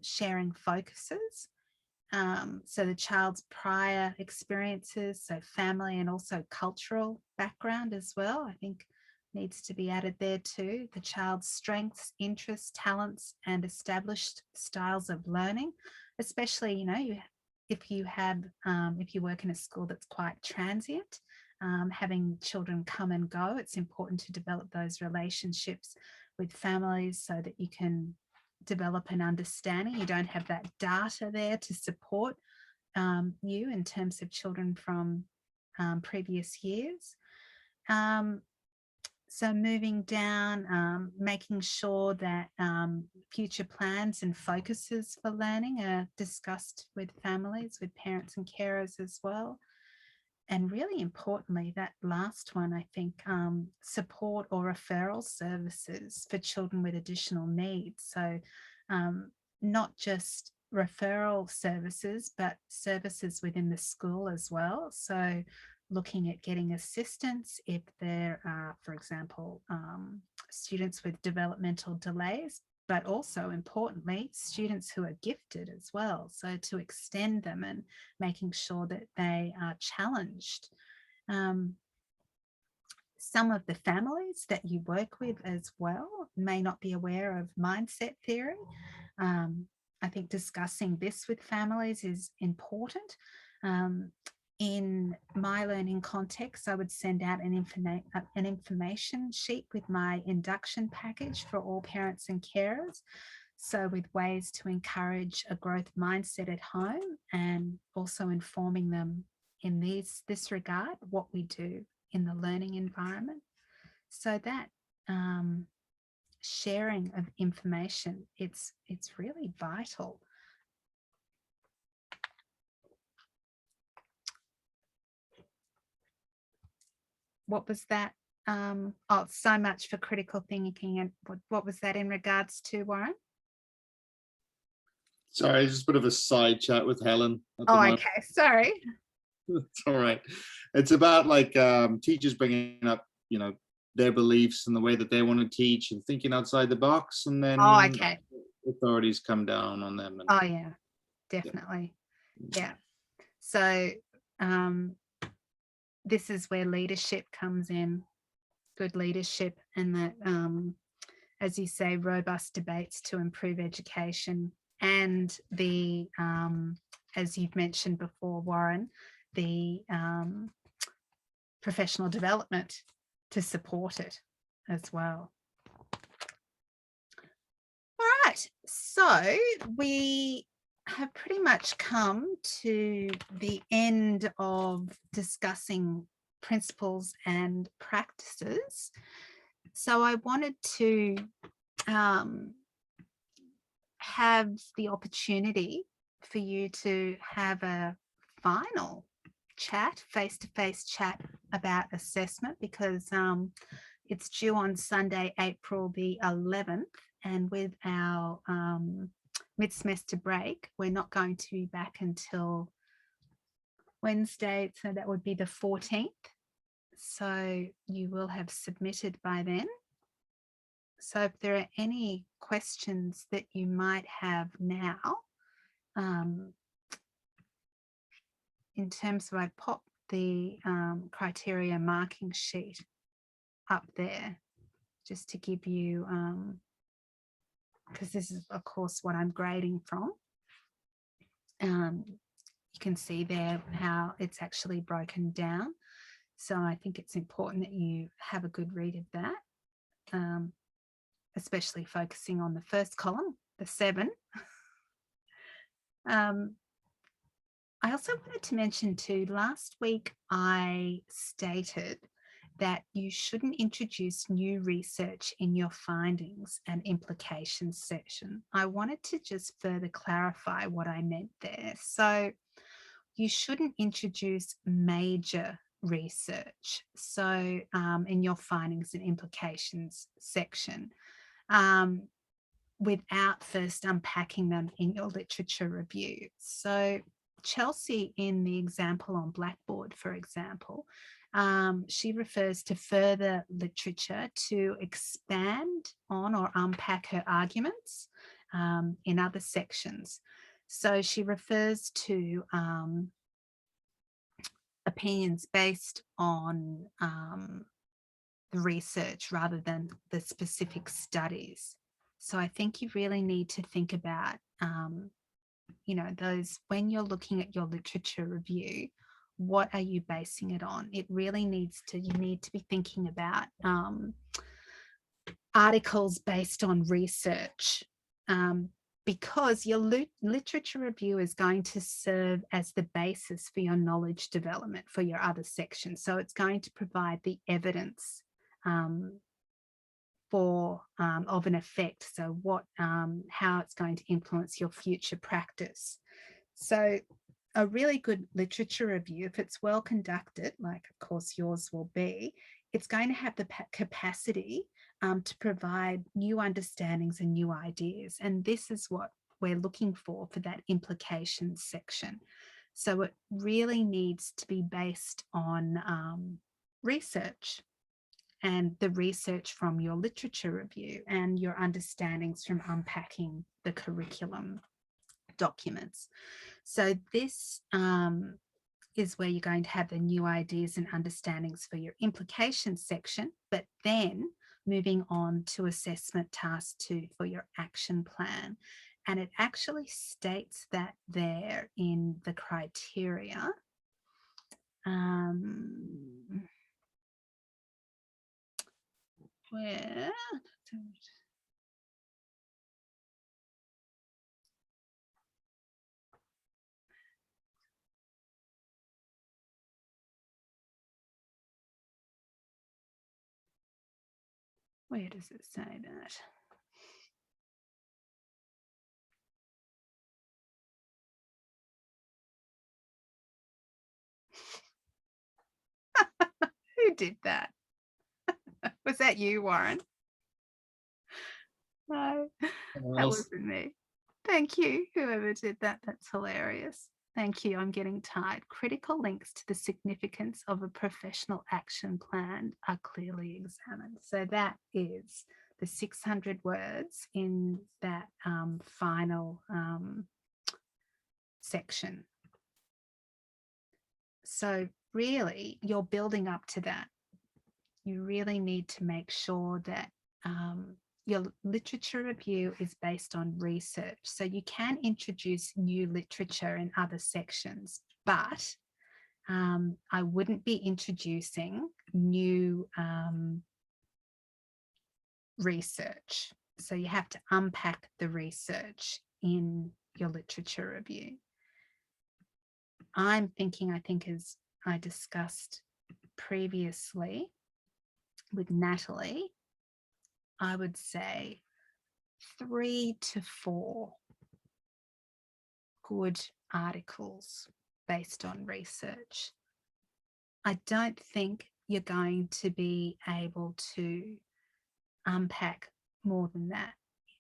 sharing focuses. So the child's prior experiences, so family and also cultural background as well, I think needs to be added there too. The child's strengths, interests, talents, and established styles of learning, especially, you know, if you work in a school that's quite transient, having children come and go, it's important to develop those relationships with families so that you can develop an understanding. You don't have that data there to support you in terms of children from previous years. So moving down, making sure that future plans and focuses for learning are discussed with families, with parents and carers as well. And really importantly, that last one, I think, support or referral services for children with additional needs. So not just referral services, but services within the school as well. So looking at getting assistance if there are, for example, students with developmental delays, but also importantly, students who are gifted as well. So to extend them and making sure that they are challenged. Some of the families that you work with as well may not be aware of mindset theory. I think discussing this with families is important. In my learning context, I would send out an information sheet with my induction package for all parents and carers. So with ways to encourage a growth mindset at home, and also informing them in this regard, what we do in the learning environment. So that sharing of information, it's really vital. What was that? Oh, so much for critical thinking. And what was that in regards to, Warren? Sorry, just a bit of a side chat with Helen. at the Oh, moment. okay. Sorry. It's all right. It's about like teachers bringing up, their beliefs and the way that they want to teach and thinking outside the box, and then Oh, okay. authorities come down on them. And Oh, yeah, definitely. Yeah. So this is where leadership comes in, good leadership, and that, as you say, robust debates to improve education, and the, as you've mentioned before, Warren, the professional development to support it as well. All right, so we have pretty much come to the end of discussing principles and practices. So I wanted to have the opportunity for you to have a final chat, face-to-face chat about assessment, because it's due on Sunday, April the 11th, and with our mid-semester break, we're not going to be back until Wednesday, so that would be the 14th. So you will have submitted by then. So if there are any questions that you might have now, in terms of, I popped the criteria marking sheet up there just to give you, because this is of course what I'm grading from. You can see there how it's actually broken down. So I think it's important that you have a good read of that, especially focusing on the first column, the 7. I also wanted to mention too, last week I stated that you shouldn't introduce new research in your findings and implications section. I wanted to just further clarify what I meant there. So you shouldn't introduce major research. So in your findings and implications section, without first unpacking them in your literature review. So Chelsea, in the example on Blackboard, for example, she refers to further literature to expand on or unpack her arguments in other sections. So she refers to opinions based on the research rather than the specific studies. So I think you really need to think about, those, when you're looking at your literature review, what are you basing it on? It really needs to, you need to be thinking about articles based on research, because your literature review is going to serve as the basis for your knowledge development for your other sections. So it's going to provide the evidence of an effect. So what, how it's going to influence your future practice. So a really good literature review, if it's well conducted, like of course yours will be, it's going to have the capacity to provide new understandings and new ideas. And this is what we're looking for that implications section. So it really needs to be based on research. and the research from your literature review and your understandings from unpacking the curriculum documents. So this is where you're going to have the new ideas and understandings for your implications section, but then moving on to assessment task 2 for your action plan. And it actually states that there in the criteria. Where does it say that? Who did that? Was that you, Warren? No, that wasn't me. Thank you, whoever did that. That's hilarious. Thank you. I'm getting tired. Critical links to the significance of a professional action plan are clearly examined. So that is the 600 words in that final section. So really, you're building up to that. You really need to make sure that your literature review is based on research. So you can introduce new literature in other sections, but I wouldn't be introducing new research. So you have to unpack the research in your literature review. I'm thinking, I think as I discussed previously with Natalie, I would say 3 to 4 good articles based on research. I don't think you're going to be able to unpack more than that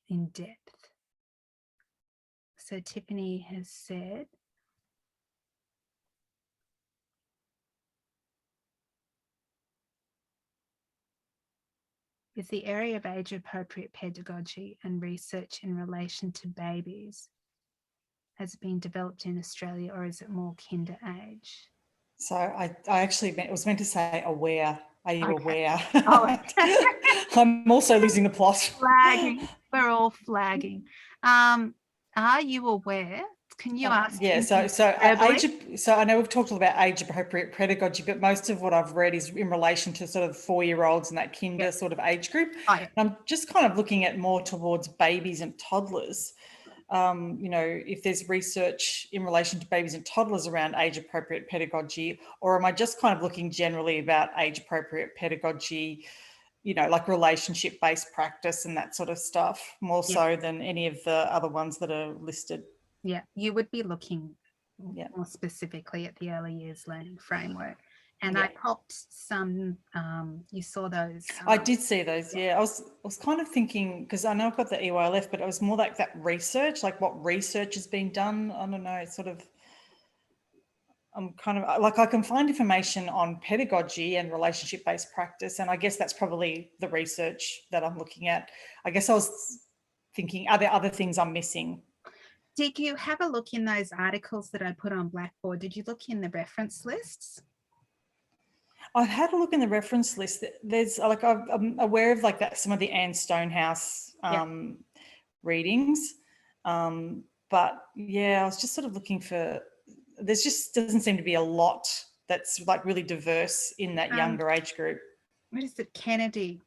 in depth. So Tiffany has said, is the area of age-appropriate pedagogy and research in relation to babies has been developed in Australia, or is it more kinder age? So I actually it was meant to say aware. Are you aware? Oh. I'm also losing the plot. Flagging. We're all flagging. Are you aware? Can you ask? Yeah, so I know we've talked about age appropriate pedagogy, but most of what I've read is in relation to sort of 4-year-olds and that kinder sort of age group. Oh, yeah. And I'm just kind of looking at more towards babies and toddlers. You know, if there's research in relation to babies and toddlers around age appropriate pedagogy, or am I just kind of looking generally about age appropriate pedagogy, you know, like relationship based practice and that sort of stuff, more so than any of the other ones that are listed? Yeah, you would be looking more specifically at the early years learning framework. And I popped some, you saw those. I did see those. Yeah. I was kind of thinking, because I know I've got the EYLF, but it was more like that research, like what research has been done. I don't know, it's sort of, I'm kind of like, I can find information on pedagogy and relationship-based practice. And I guess that's probably the research that I'm looking at. I guess I was thinking, are there other things I'm missing? Did you have a look in those articles that I put on Blackboard? Did you look in the reference lists? I've had a look in the reference list. There's like, I'm aware of like that, some of the Anne Stonehouse readings. But yeah, I was just sort of looking for, there's just doesn't seem to be a lot that's like really diverse in that younger age group. What is it? Kennedy.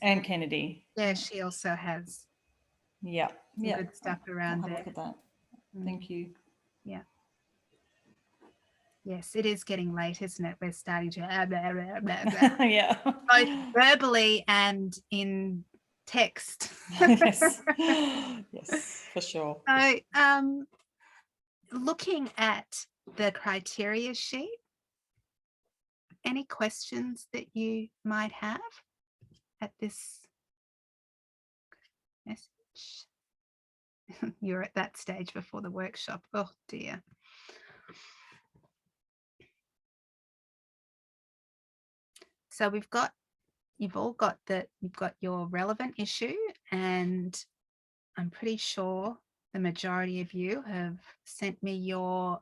Anne Kennedy. Yeah, she also has good stuff around there. Look at that. Thank you. Yeah. Yes, it is getting late, isn't it? We're starting to yeah, both verbally and in text. yes. Yes, for sure. So looking at the criteria sheet, any questions that you might have at this message? You're at that stage before the workshop. Oh dear. So we've got you've all got you've got your relevant issue, and I'm pretty sure the majority of you have sent me your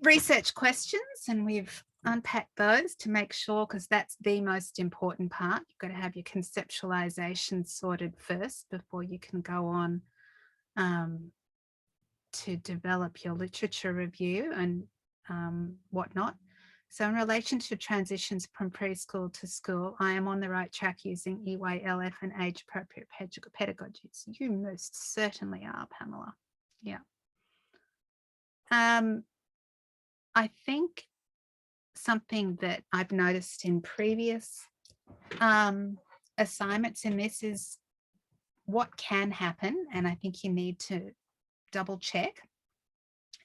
research questions, and we've unpacked those to make sure, because that's the most important part. You've got to have your conceptualization sorted first before you can go on to develop your literature review and whatnot. So in relation to transitions from preschool to school, I am on the right track using EYLF and age-appropriate pedagogies. You most certainly are, Pamela. Yeah. I think something that I've noticed in previous assignments in this is what can happen, and I think you need to double check,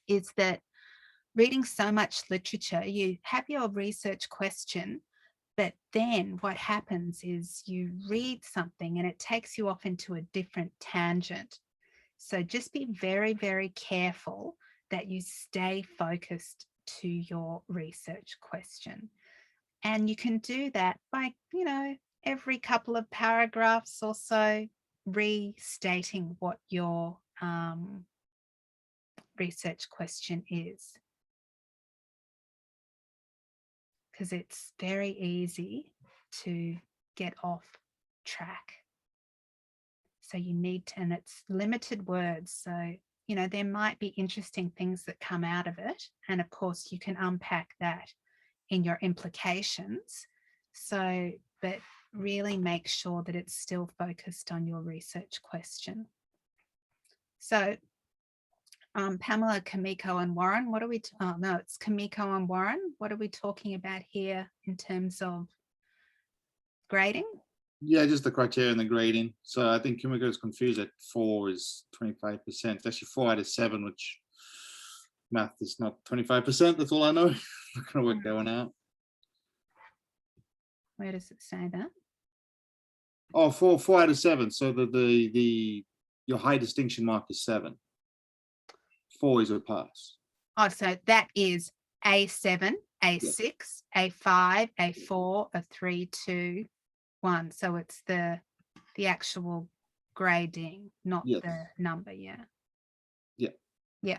is that reading so much literature, you have your research question, but then what happens is you read something and it takes you off into a different tangent. So just be very, very careful that you stay focused to your research question. And you can do that by, you know, every couple of paragraphs or so restating what your research question is. Because it's very easy to get off track. So you need to, and it's limited words. So, you know, there might be interesting things that come out of it. And of course, you can unpack that in your implications. So, but really make sure that it's still focused on your research question. So, Pamela, Kamiko and Warren, what are we, oh no, it's Kamiko and Warren. What are we talking about here in terms of grading? Yeah, just the criteria and the grading. So I think Kimiko is confused that 4 is 25%. It's actually 4 out of 7, which math is not 25%. That's all I know. I'm not going to work that one out. Where does it say that? Oh, 4 out of 7. So your high distinction mark is 7. 4 is a pass. Oh, so that is A7, A6, A5, A4, a 3, 2, 1. So it's the actual grading, not the number. Yeah. Yeah. Yeah.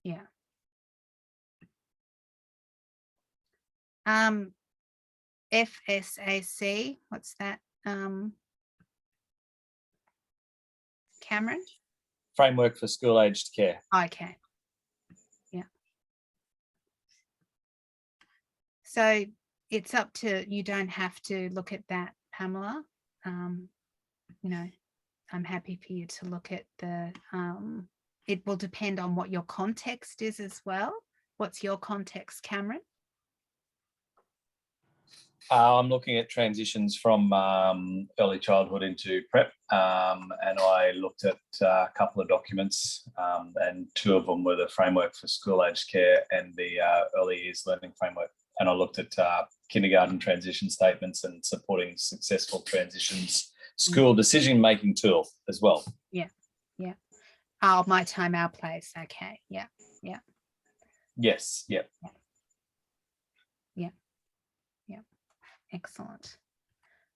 Yeah. FSAC, what's that? Cameron? Framework for school-aged care. Okay. Yeah. So it's up to, you don't have to look at that, Pamela. You know, I'm happy for you to look at the, it will depend on what your context is as well. What's your context, Cameron? I'm looking at transitions from early childhood into prep, and I looked at a couple of documents, and 2 of them were the framework for school-aged care and the early years learning framework. And I looked at kindergarten transition statements and supporting successful transitions school decision-making tool as well. Yeah, yeah. Oh, My Time, Our Place. Okay, yeah, yeah. Yes, yeah. Yeah, yeah. Excellent.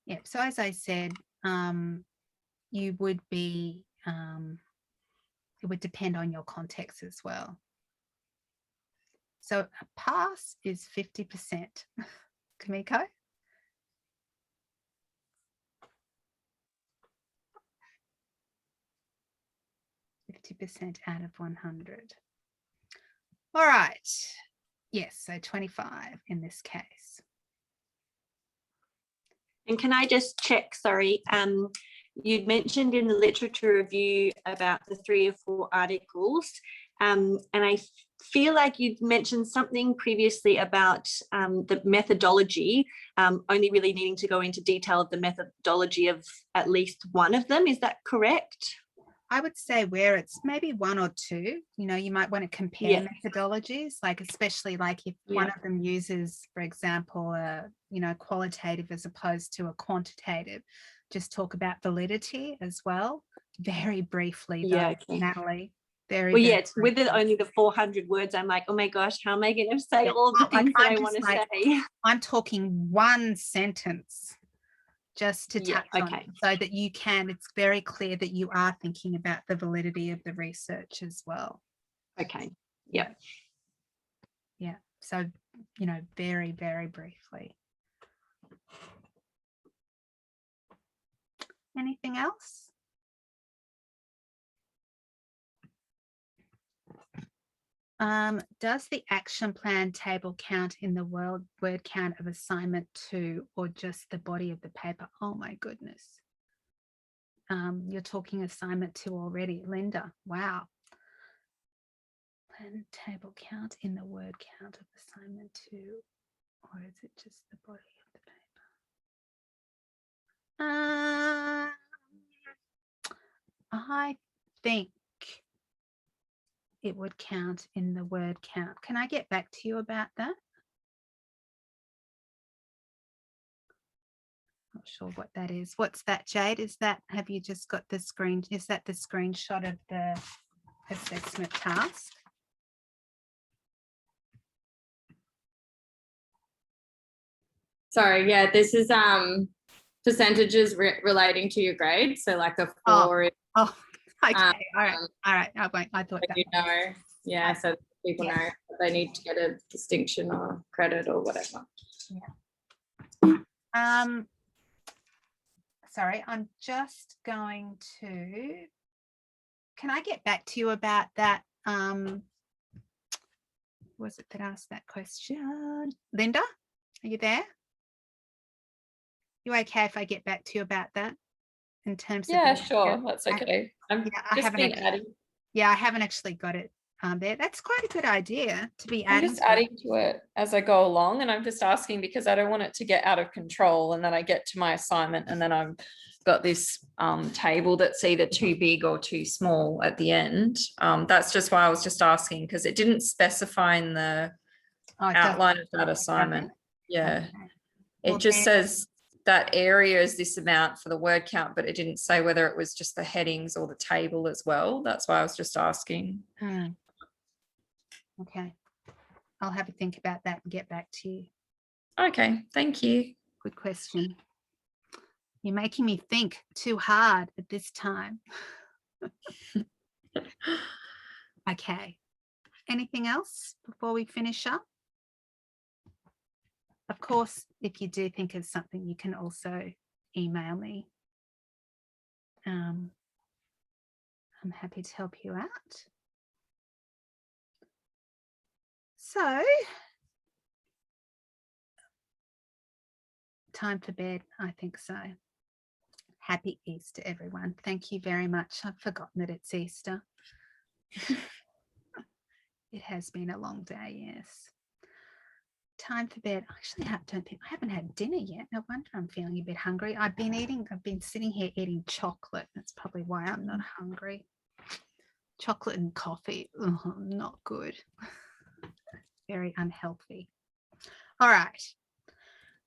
Yeah, so as I said, you would be, it would depend on your context as well. So a pass is 50%. Kamiko? %, out of 100. All right. Yes, so 25 in this case. And can I just check, sorry, you'd mentioned in the literature review about the 3 or 4 articles, and I feel like you'd mentioned something previously about the methodology, only really needing to go into detail of the methodology of at least one of them. Is that correct? I would say where it's maybe 1 or 2, you know, you might want to compare methodologies, like especially like if one of them uses, for example, you know, qualitative as opposed to a quantitative, just talk about validity as well. Very briefly though, Natalie. Very, Well, yeah, very it's with it briefly. only the 400 words. I'm like, oh my gosh, how am I going to say Yeah, all of the like, things that I'm I just want to like- say? I'm talking one sentence just to Yeah, touch on okay. it, so that you can, it's very clear that you are thinking about the validity of the research as well. Okay. Yep. Yeah. So, you know, very, very briefly. Anything else? Does the action plan table count in the word count of assignment 2 or just the body of the paper? Oh my goodness. You're talking assignment 2 already, Linda. Wow. Plan table count in the word count of assignment 2, or is it just the body of the paper? I think it would count in the word count. Can I get back to you about that? Not sure what that is. What's that, Jade? Is that, have you just got the screen? Is that the screenshot of the assessment task? Sorry, yeah, this is percentages relating to your grade. So like a 4 is, Oh, okay. Um, All right. All right. I thought that. you know, yeah, so people Yeah. know that they need to get a distinction or credit or whatever. Sorry, I'm just going to, can I get back to you about that? Was it that asked that question? Linda, are you there? You okay if I get back to you about that in terms of? Yeah, the- sure. That's okay. I'm Yeah, I just haven't been actually- adding. Yeah, I haven't actually got it there. That's quite a good idea to be I'm adding. just to it. adding to it as I go along, and I'm just asking because I don't want it to get out of control, and then I get to my assignment, and then I've got this table that's either too big or too small at the end. That's just why I was just asking, because it didn't specify in the Oh, it doesn't. outline of that assignment. Yeah, Okay. it Well, just then- says that area is this amount for the word count, but it didn't say whether it was just the headings or the table as well. That's why I was just asking. Okay. I'll have a think about that and get back to you. Okay, thank you. Good question. You're making me think too hard at this time. Okay. Anything else before we finish up? Of course, if you do think of something, you can also email me. I'm happy to help you out. So, time for bed, I think so. Happy Easter, everyone. Thank you very much. I've forgotten that it's Easter. It has been a long day, yes. Time for bed. Actually, I haven't had dinner yet. No wonder I'm feeling a bit hungry. I've been sitting here eating chocolate. That's probably why I'm not hungry. Chocolate and coffee, not good. Very unhealthy. All right.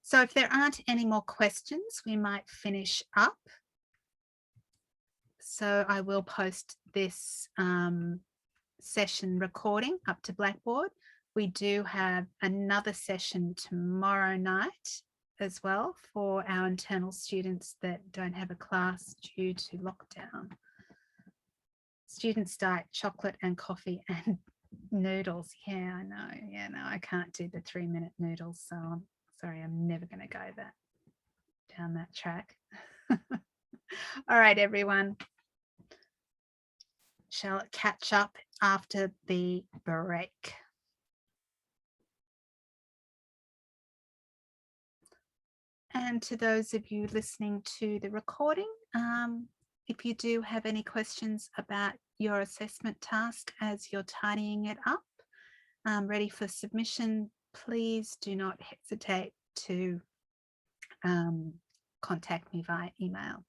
So if there aren't any more questions, we might finish up. So I will post this session recording up to Blackboard. We do have another session tomorrow night as well for our internal students that don't have a class due to lockdown. Students diet chocolate and coffee and noodles. Yeah, I know. Yeah, no, I can't do the 3-minute noodles. So I'm sorry, I'm never going to go down that track. All right, everyone. Shall catch up after the break. And to those of you listening to the recording, if you do have any questions about your assessment task as you're tidying it up, ready for submission, please do not hesitate to contact me via email.